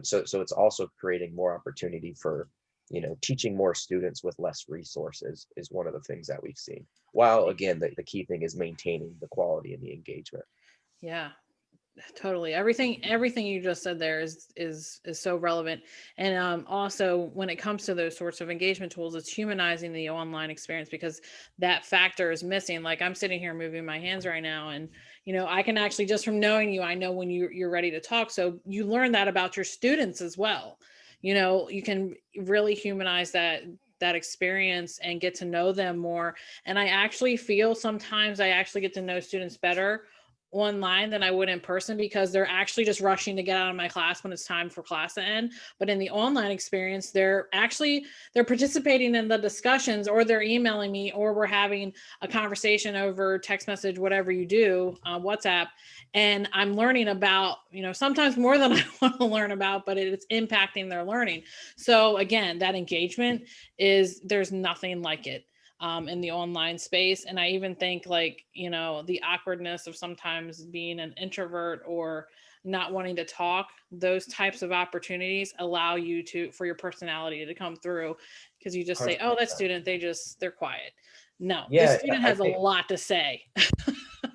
So it's also creating more opportunity for, you know, teaching more students with less resources is one of the things that we've seen. While again, the key thing is maintaining the quality and the engagement. Yeah, totally. Everything you just said there is so relevant. And also when it comes to those sorts of engagement tools, it's humanizing the online experience, because that factor is missing. Like, I'm sitting here moving my hands right now, and you know, I can actually, just from knowing you, I know when you're ready to talk. So you learn that about your students as well. You know, you can really humanize that experience and get to know them more. And I actually feel sometimes I actually get to know students better online than I would in person, because they're actually just rushing to get out of my class when it's time for class to end. But in the online experience, they're participating in the discussions, or they're emailing me, or we're having a conversation over text message, whatever you do, WhatsApp. And I'm learning about, you know, sometimes more than I want to learn about, but it's impacting their learning. So again, that engagement there's nothing like it in the online space. And I even think, like, you know, the awkwardness of sometimes being an introvert or not wanting to talk, those types of opportunities allow you for your personality to come through, because you just say, oh, that 100%. student, they're quiet. No, Yeah, this student I has a think, lot to say.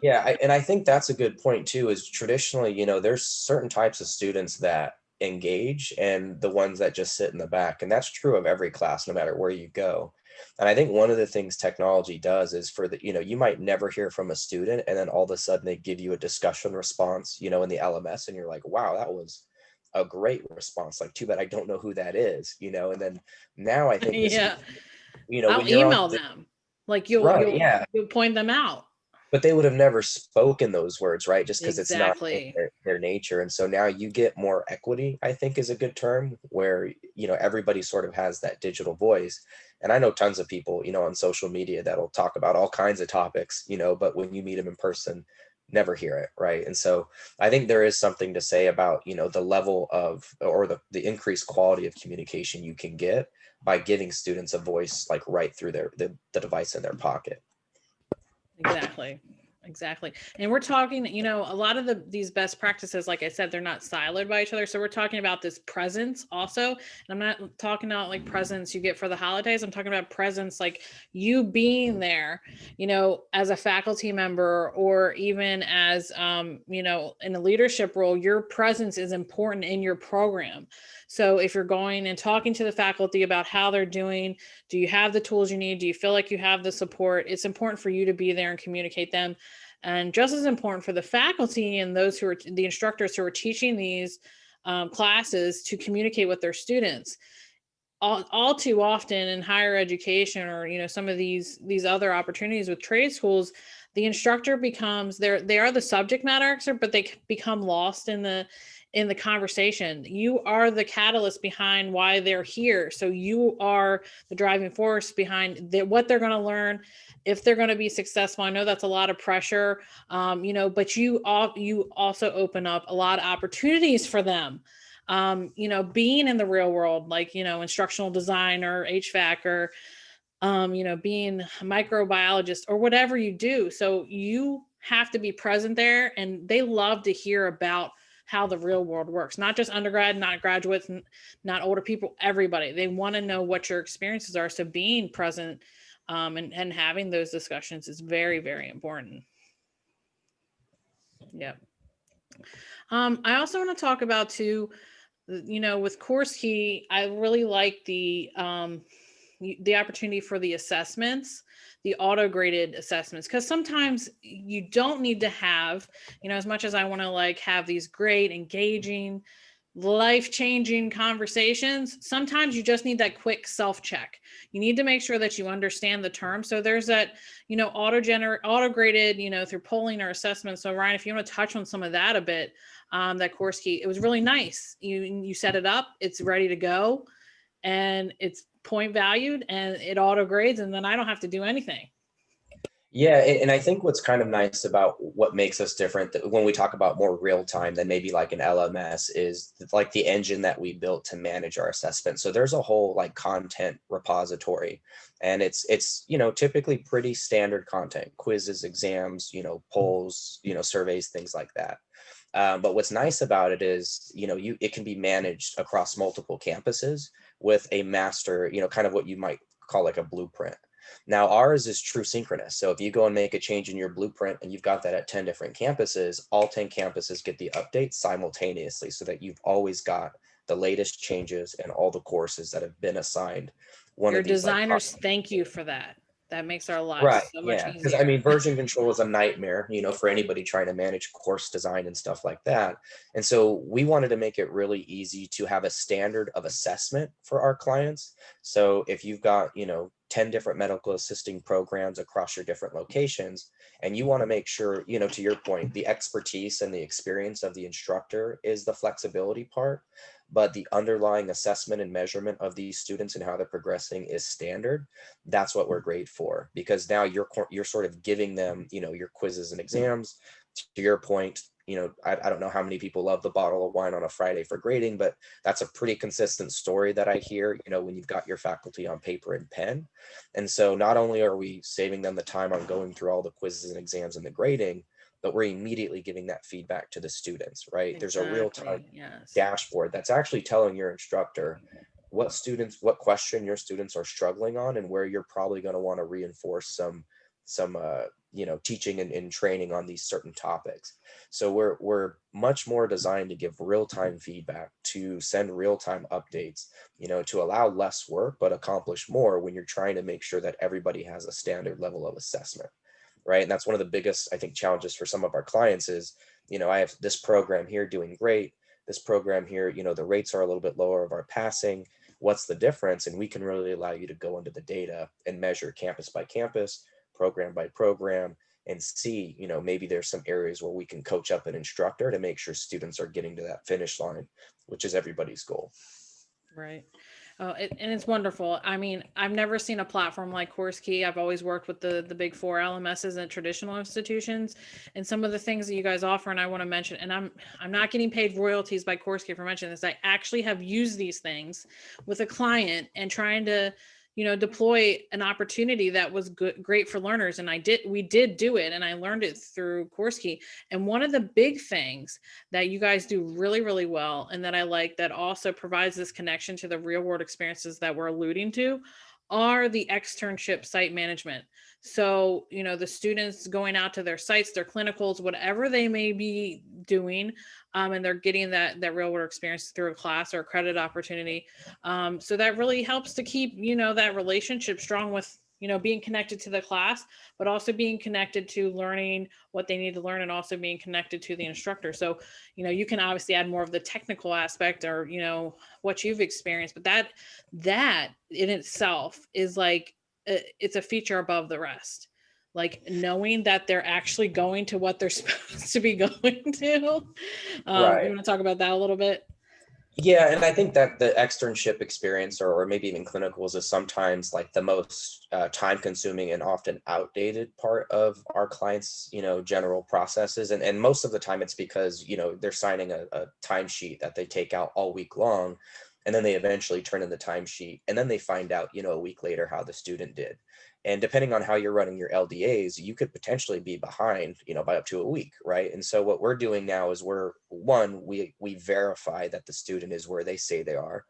yeah, and I think that's a good point too, is traditionally, you know, there's certain types of students that engage and the ones that just sit in the back. And that's true of every class, no matter where you go. And I think one of the things technology does is for the, you know, you might never hear from a student, and then all of a sudden they give you a discussion response, you know, in the LMS, and you're like, wow, that was a great response. Like, too bad I don't know who that is, you know. And then now I think this, Yeah, you know, I'll when you're on email the them. Like, you'll right, you'll yeah, you'll point them out. but they would have never spoken those words, right? Just because it's not in Exactly. their nature. And so now you get more equity, I think is a good term, where, you know, everybody sort of has that digital voice. And I know tons of people, you know, on social media that'll talk about all kinds of topics, you know, but when you meet them in person, never hear it, right? And so I think there is something to say about, you know, the level of, or the increased quality of communication you can get by giving students a voice, like right through the device in their pocket. Exactly. And we're talking, you know, a lot of these best practices, like I said, they're not siloed by each other. So we're talking about this presence also. And I'm not talking about like presence you get for the holidays. I'm talking about presence, like you being there, you know, as a faculty member, or even as, you know, in a leadership role, your presence is important in your program. So if you're going and talking to the faculty about how they're doing, do you have the tools you need? Do you feel like you have the support? It's important for you to be there and communicate them. And just as important for the faculty and those who are the instructors who are teaching these classes to communicate with their students. All too often in higher education, or you know, some of these other opportunities with trade schools, the instructor becomes they are the subject matter expert, but they become lost in the conversation. You are the catalyst behind why they're here. So you are the driving force behind what they're going to learn, if they're going to be successful. I know that's a lot of pressure, you know, but you also open up a lot of opportunities for them. You know, being in the real world, like, you know, instructional design or HVAC, or, you know, being a microbiologist or whatever you do. So you have to be present there, and they love to hear about how the real world works, not just undergrad, not graduates, not older people, everybody. They want to know what your experiences are. So being present and having those discussions is very, very important. Yep. I also want to talk about too, you know, with CourseKey, I really like the opportunity for the assessments, the auto graded assessments, because sometimes you don't need to have, you know, as much as I want to like have these great engaging life-changing conversations, sometimes you just need that quick self-check. You need to make sure that you understand the term. So there's that, auto-graded, through polling or assessment. So Ryan, if you want to touch on some of that a bit, that CourseKey, it was really nice. You set it up, it's ready to go, and it's point valued, and it auto grades, and then I don't have to do anything. Yeah, and I think what's kind of nice about what makes us different when we talk about more real time than maybe like an LMS is like the engine that we built to manage our assessment. So there's a whole like content repository, and it's typically pretty standard content, quizzes, exams, polls, surveys, things like that. But what's nice about it is, it can be managed across multiple campuses with a master, kind of what you might call like a blueprint. Now ours is true synchronous. So if you go and make a change in your blueprint and you've got that at 10 different campuses, all 10 campuses get the update simultaneously so that you've always got the latest changes and all the courses that have been assigned. Your designers thank you for that. That makes our lives right. so much Yeah. easier. Because version control is a nightmare, for anybody trying to manage course design and stuff like that. And so we wanted to make it really easy to have a standard of assessment for our clients. So if you've got, 10 different medical assisting programs across your different locations, and you want to make sure, to your point, the expertise and the experience of the instructor is the flexibility part, but the underlying assessment and measurement of these students and how they're progressing is standard. That's what we're great for, because now you're sort of giving them, your quizzes and exams. To your point, I don't know how many people love the bottle of wine on a Friday for grading, but that's a pretty consistent story that I hear, when you've got your faculty on paper and pen. And so not only are we saving them the time on going through all the quizzes and exams and the grading, but we're immediately giving that feedback to the students, right? There's a real-time dashboard that's actually telling your instructor what question your students are struggling on, and where you're probably going to want to reinforce some teaching and training on these certain topics. So we're much more designed to give real-time feedback, to send real-time updates, to allow less work but accomplish more when you're trying to make sure that everybody has a standard level of assessment, right? And that's one of the biggest, I think, challenges for some of our clients is, I have this program here doing great, this program here, the rates are a little bit lower of our passing. What's the difference? And we can really allow you to go into the data and measure campus by campus, program by program, and see, maybe there's some areas where we can coach up an instructor to make sure students are getting to that finish line, which is everybody's goal. Right. And it's wonderful. I mean, I've never seen a platform like CourseKey. I've always worked with the big four LMSs and traditional institutions, and some of the things that you guys offer. And I want to mention, and I'm not getting paid royalties by CourseKey for mentioning this. I actually have used these things with a client and trying to, deploy an opportunity that was great for learners. And we did do it, and I learned it through CourseKey. And one of the big things that you guys do really, really well, and that I like, that also provides this connection to the real world experiences that we're alluding to, are the externship site management. So, the students going out to their sites, their clinicals, whatever they may be doing, and they're getting that real world experience through a class or a credit opportunity. So that really helps to keep, that relationship strong with, being connected to the class, but also being connected to learning what they need to learn, and also being connected to the instructor. So, you can obviously add more of the technical aspect, or, what you've experienced, but that in itself is like, it's a feature above the rest. Like knowing that they're actually going to what they're supposed to be going to. Right. You want to talk about that a little bit? Yeah, and I think that the externship experience, or maybe even clinicals, is sometimes like the most time consuming and often outdated part of our clients, general processes. And most of the time it's because, they're signing a timesheet that they take out all week long, and then they eventually turn in the timesheet, and then they find out, a week later how the student did. And depending on how you're running your LDAs, you could potentially be behind, by up to a week, right? And so what we're doing now is we verify that the student is where they say they are.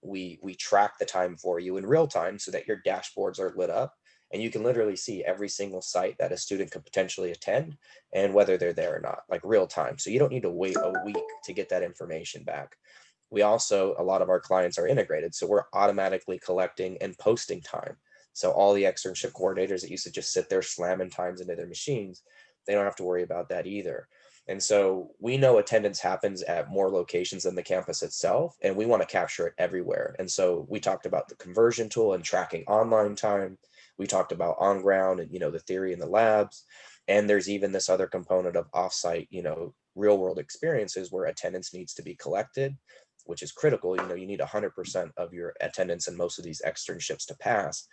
We track the time for you in real time so that your dashboards are lit up, and you can literally see every single site that a student could potentially attend and whether they're there or not, like real time. So you don't need to wait a week to get that information back. We also, a lot of our clients are integrated, so we're automatically collecting and posting time. So all the externship coordinators that used to just sit there slamming times into their machines, they don't have to worry about that either. And so we know attendance happens at more locations than the campus itself, and we want to capture it everywhere. And so we talked about the conversion tool and tracking online time. We talked about on ground and, the theory in the labs. And there's even this other component of offsite, real world experiences where attendance needs to be collected, which is critical. You need 100% of your attendance in most of these externships to pass.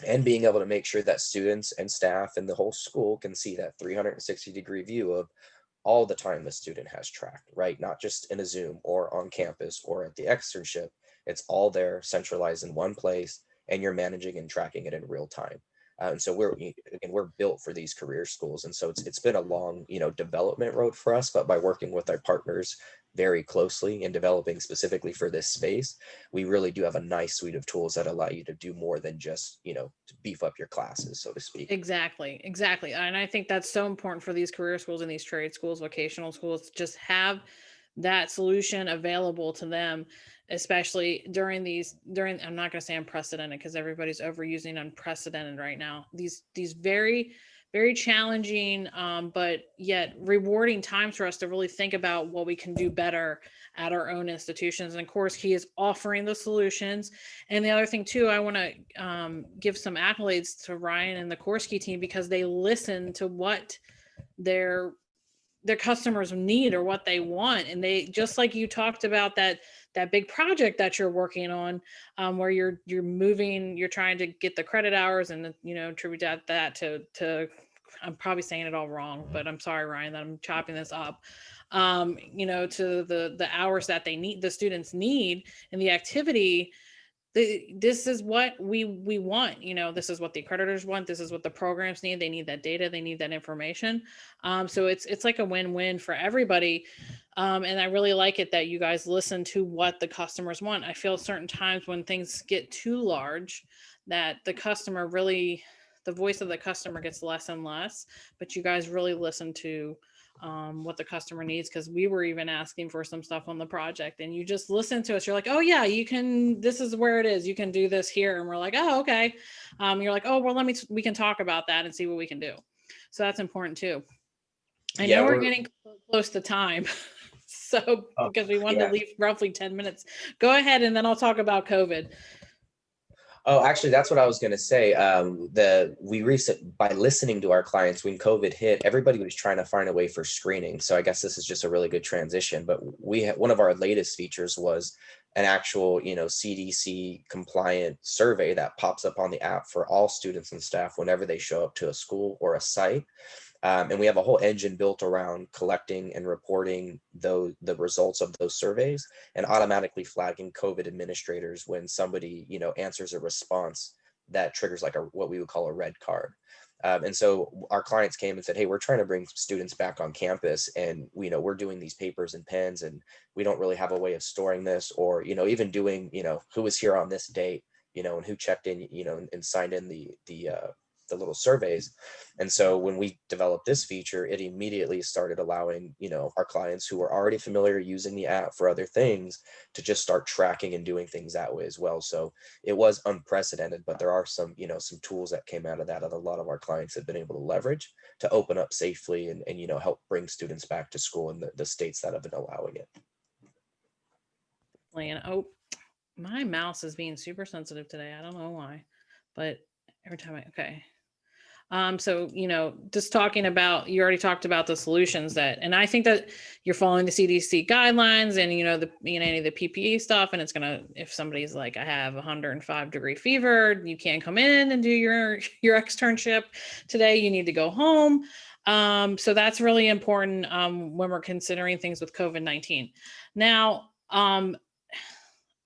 And being able to make sure that students and staff and the whole school can see that 360-degree view of all the time the student has tracked, right? Not just in a Zoom or on campus or at the externship. It's all there centralized in one place, and you're managing and tracking it in real time. And so we're built for these career schools. And so it's been a long, development road for us, but by working with our partners very closely and developing specifically for this space, we really do have a nice suite of tools that allow you to do more than just, to beef up your classes, so to speak. Exactly. And I think that's so important for these career schools and these trade schools, vocational schools, to just have that solution available to them, especially during, I'm not going to say unprecedented because everybody's overusing unprecedented right now. These very, very challenging, but yet rewarding times for us to really think about what we can do better at our own institutions. And CourseKey is offering the solutions. And the other thing too, I want to give some accolades to Ryan and the CourseKey team, because they listen to what their customers need or what they want. And they, just like you talked about that big project that you're working on, where you're trying to get the credit hours and, attribute that to, I'm probably saying it all wrong, but I'm sorry, Ryan, that I'm chopping this up, to the hours that the students need in the activity. This is what we want, this is what the accreditors want. This is what the programs need. They need that data. They need that information. So it's like a win-win for everybody. And I really like it that you guys listen to what the customers want. I feel certain times when things get too large, that the voice of the customer gets less and less, but you guys really listen to what the customer needs, because we were even asking for some stuff on the project, and you just listen to us. You're like, oh yeah, you can, this is where it is, you can do this here. And we're like, oh, okay. You're like, oh, well, we can talk about that and see what we can do. So that's important too. I know we're getting close to time. So because we wanted to leave roughly 10 minutes. Go ahead, and then I'll talk about COVID. Oh, actually, that's what I was going to say. By listening to our clients when COVID hit, everybody was trying to find a way for screening. So I guess this is just a really good transition. But one of our latest features was an actual, CDC compliant survey that pops up on the app for all students and staff whenever they show up to a school or a site. And we have a whole engine built around collecting and reporting the results of those surveys and automatically flagging COVID administrators when somebody, answers a response that triggers like what we would call a red card. And so our clients came and said, hey, we're trying to bring students back on campus, and we're doing these papers and pens, and we don't really have a way of storing this, or, even doing, who was here on this date, and who checked in, and signed in the little surveys. And so when we developed this feature, it immediately started allowing, our clients who were already familiar using the app for other things to just start tracking and doing things that way as well. So it was unprecedented, but there are some tools that came out of that a lot of our clients have been able to leverage to open up safely and help bring students back to school in the states that have been allowing it. Oh, my mouse is being super sensitive today. I don't know why, but every time okay. So, just talking about, you already talked about the solutions and I think that you're following the CDC guidelines and, any of the PPE stuff. And it's going to, if somebody's like, I have 105-degree fever, you can't come in and do your externship today. You need to go home. So that's really important when we're considering things with COVID-19. Now, I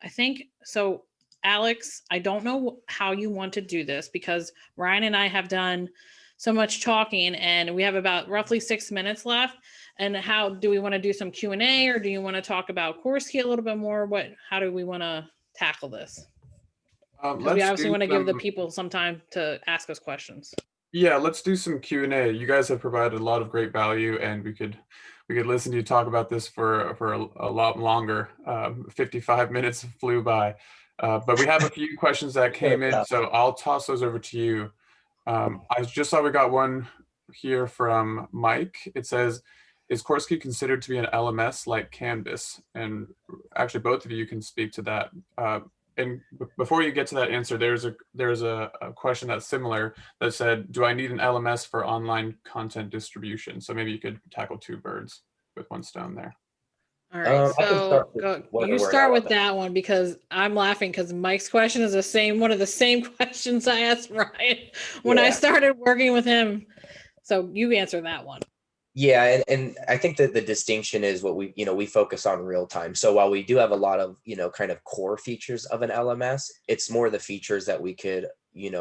think, so Alex, I don't know how you want to do this, because Ryan and I have done so much talking and we have about roughly 6 minutes left. And how do we want to do some Q&A, or do you want to talk about CourseKey a little bit more? How do we want to tackle this? We obviously want to give the people some time to ask us questions. Yeah, let's do some Q&A. You guys have provided a lot of great value, and we could listen to you talk about this for a lot longer. 55 minutes flew by. But we have a few questions that came in, so I'll toss those over to you. I just saw we got one here from Mike. It says, is CourseKey considered to be an LMS like Canvas? And actually, both of you can speak to that. And before you get to that answer, there's a question that's similar that said, do I need an LMS for online content distribution? So maybe you could tackle two birds with one stone there. All right, I can so start with go, whether you we're an start with LMS. that one because I'm laughing because Mike's question is one of the same questions I asked Ryan when I Yeah. started working with him. So you answer that one. Yeah, and I think that the distinction is what we focus on real time. So while we do have a lot of, kind of core features of an LMS, it's more the features that we could,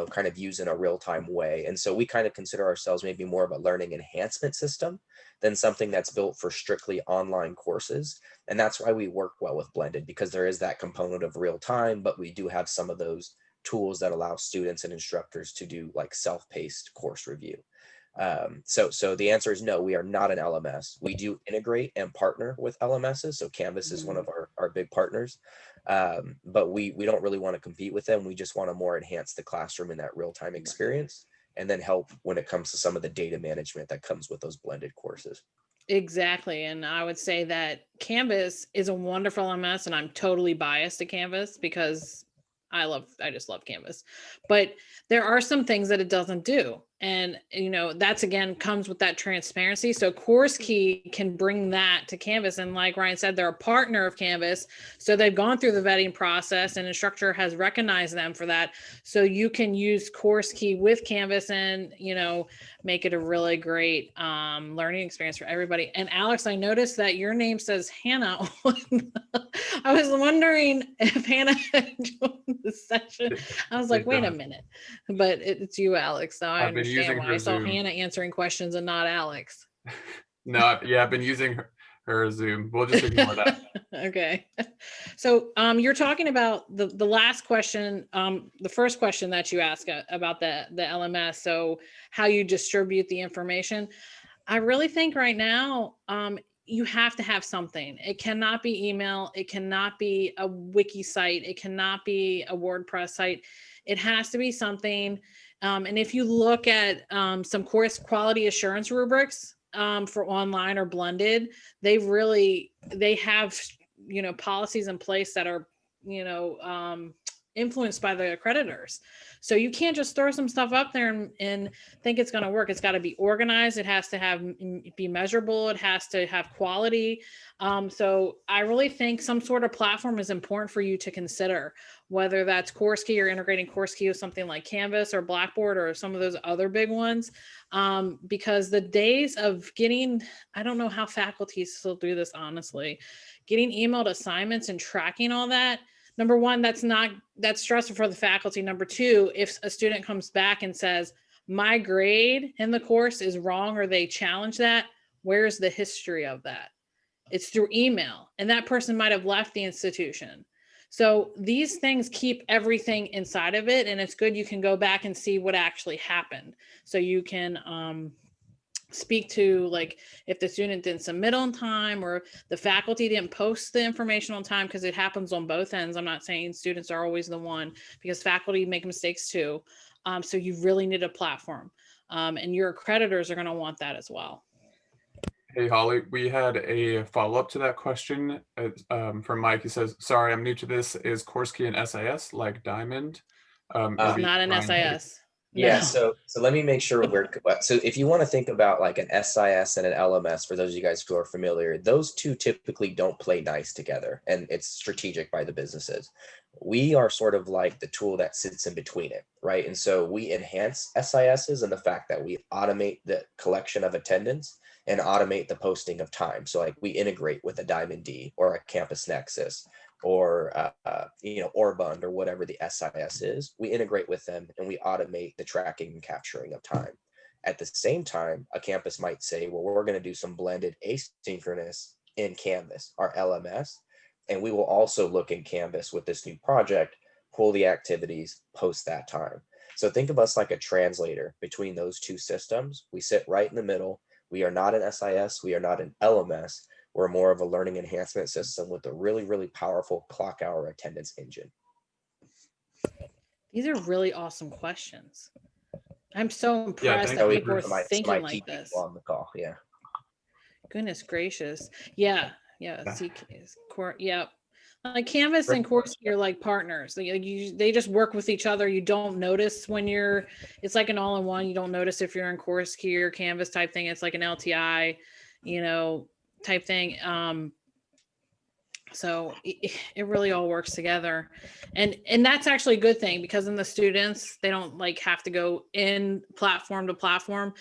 kind of use in a real time way. And so we kind of consider ourselves maybe more of a learning enhancement system than something that's built for strictly online courses. And that's why we work well with Blended, because there is that component of real time, but we do have some of those tools that allow students and instructors to do like self-paced course review. So the answer is no, we are not an LMS. We do integrate and partner with LMSs. So Canvas is one of our big partners, but we don't really want to compete with them. We just want to more enhance the classroom in that real-time experience, and then help when it comes to some of the data management that comes with those blended courses. Exactly. And I would say that Canvas is a wonderful LMS, and I'm totally biased to Canvas because I just love Canvas. But there are some things that it doesn't do. And, that's again comes with that transparency. So CourseKey can bring that to Canvas. And like Ryan said, they're a partner of Canvas. So they've gone through the vetting process, and instructor has recognized them for that. So you can use CourseKey with Canvas and, make it a really great learning experience for everybody. And Alex, I noticed that your name says Hannah. I was wondering if Hannah had joined the session. I was like, wait a minute, but it's you, Alex. So I I've been using understand why her I saw Zoom. Hannah answering questions and not Alex. No, yeah, I've been using her Zoom. We'll just ignore that. Okay. So you're talking about the last question, the first question that you asked about the LMS. So how you distribute the information. I really think right now you have to have something. It cannot be email. It cannot be a wiki site. It cannot be a WordPress site. It has to be something. And if you look at some course quality assurance rubrics for online or blended, they have, policies in place that are, influenced by the accreditors. So you can't just throw some stuff up there and think it's going to work. It's got to be organized. It has to be measurable. It has to have quality. So I really think some sort of platform is important for you to consider, whether that's CourseKey or integrating CourseKey with something like Canvas or Blackboard or some of those other big ones. Because the days of I don't know how faculty still do this, honestly, getting emailed assignments and tracking all that. Number one, that's stressful for the faculty. Number two, if a student comes back and says, my grade in the course is wrong, or they challenge that, where's the history of that? It's through email, and that person might have left the institution. So these things keep everything inside of it, and it's good. You can go back and see what actually happened. So you can speak to, like, if the student didn't submit on time or the faculty didn't post the information on time, because it happens on both ends. I'm not saying students are always the one, because faculty make mistakes too. So you really need a platform, and your accreditors are going to want that as well. Hey, Holly, we had a follow-up to that question from Mike. He says, sorry, I'm new to this. Is CourseKey an SIS like Diamond? It's not an SIS. Yeah, No. so let me make sure so if you want to think about like an SIS and an LMS, for those of you guys who are familiar, those two typically don't play nice together, and it's strategic by the businesses. We are sort of like the tool that sits in between it, right? And so we enhance SISs in the fact that we automate the collection of attendance and automate the posting of time. So like we integrate with a Diamond D or a Campus Nexus or Orbund or whatever the SIS is. We integrate with them and we automate the tracking and capturing of time. At the same time, a campus might say, well, we're going to do some blended asynchronous in Canvas, our LMS, and we will also look in Canvas with this new project, pull the activities, post that time. So think of us like a translator between those two systems. We sit right in the middle. We are not an SIS, we are not an LMS. We're more of a learning enhancement system with a really, really powerful clock hour attendance engine. These are really awesome questions. I'm so impressed thank that you. people are Some IT thinking like people this. on the call. Yeah. Goodness gracious. Yeah. Yeah. Yeah. Like Canvas and CourseKey are like partners. They just work with each other. You don't notice when it's like an all-in-one. You don't notice if you're in CourseKey or Canvas type thing. It's like an LTI, type thing. So it really all works together. And that's actually a good thing, because then the students, they don't like have to go in platform to platform.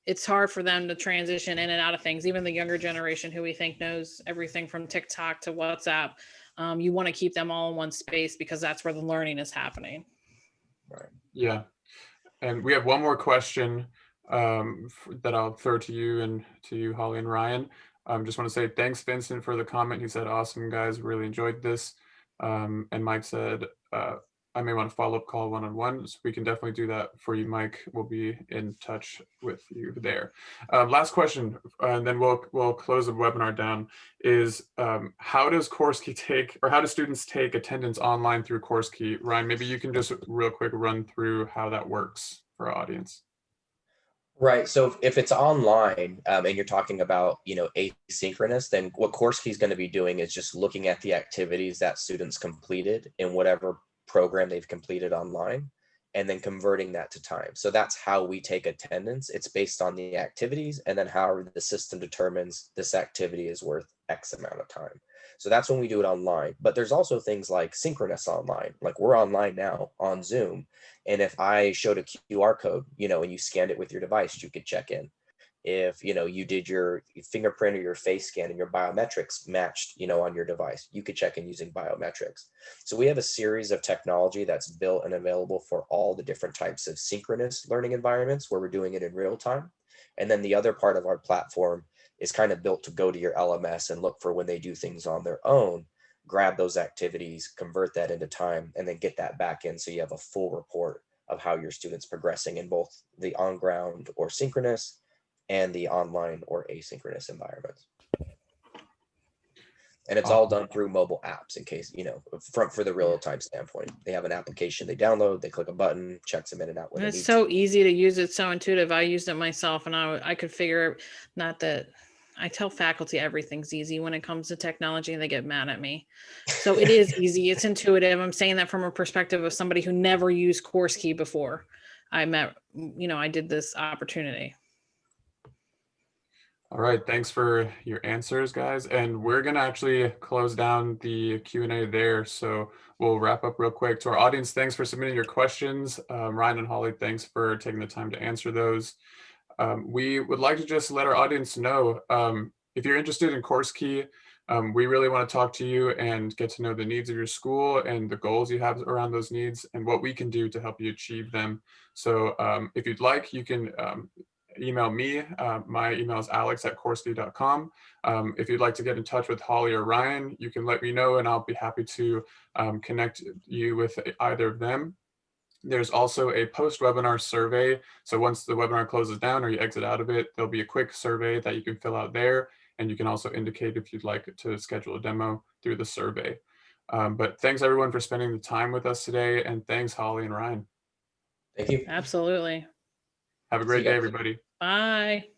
It's hard for them to transition in and out of things. Even the younger generation, who we think knows everything from TikTok to WhatsApp, you want to keep them all in one space, because that's where the learning is happening. Right. Yeah. And we have one more question that I'll throw to you and to you, Holly and Ryan. Just want to say thanks, Vincent, for the comment. He said, awesome, guys, really enjoyed this. And Mike said, I may want a follow-up call one-on-one. So we can definitely do that for you, Mike. We'll be in touch with you there. Last question, and then we'll close the webinar down, is how does CourseKey take, or how do students take attendance online through CourseKey? Ryan, maybe you can just real quick run through how that works for our audience. Right. So if it's online and you're talking about, asynchronous, then what CourseKey is going to be doing is just looking at the activities that students completed in whatever program they've completed online, and then converting that to time. So that's how we take attendance. It's based on the activities, and then how the system determines this activity is worth X amount of time. So that's when we do it online. But there's also things like synchronous online, like we're online now on Zoom. And if I showed a QR code, and you scanned it with your device, you could check in. If, you did your fingerprint or your face scan and your biometrics matched, on your device, you could check in using biometrics. So we have a series of technology that's built and available for all the different types of synchronous learning environments where we're doing it in real time. And then the other part of our platform is kind of built to go to your LMS and look for when they do things on their own, grab those activities, convert that into time, and then get that back in, so you have a full report of how your students progressing in both the on-ground or synchronous and the online or asynchronous environments. And it's all done through mobile apps, in case, for the real-time standpoint. They have an application they download, they click a button, checks them in and out when It's so easy to use. It's so intuitive. I used it myself, and I could figure, not that I tell faculty everything's easy when it comes to technology, and they get mad at me. So it is easy. It's intuitive. I'm saying that from a perspective of somebody who never used CourseKey before I did this opportunity. All right, thanks for your answers, guys. And we're gonna actually close down the Q&A there. So we'll wrap up real quick. To our audience, thanks for submitting your questions. Ryan and Holly, thanks for taking the time to answer those. We would like to just let our audience know, if you're interested in CourseKey, we really want to talk to you and get to know the needs of your school and the goals you have around those needs and what we can do to help you achieve them. So if you'd like, you can email me. My email is alex@CourseKey.com. If you'd like to get in touch with Holly or Ryan, you can let me know, and I'll be happy to connect you with either of them. There's also a post-webinar survey. So once the webinar closes down or you exit out of it, there'll be a quick survey that you can fill out there. And you can also indicate if you'd like to schedule a demo through the survey. But thanks everyone for spending the time with us today. And thanks, Holly and Ryan. Thank you. Absolutely. Have a great day, everybody. Bye.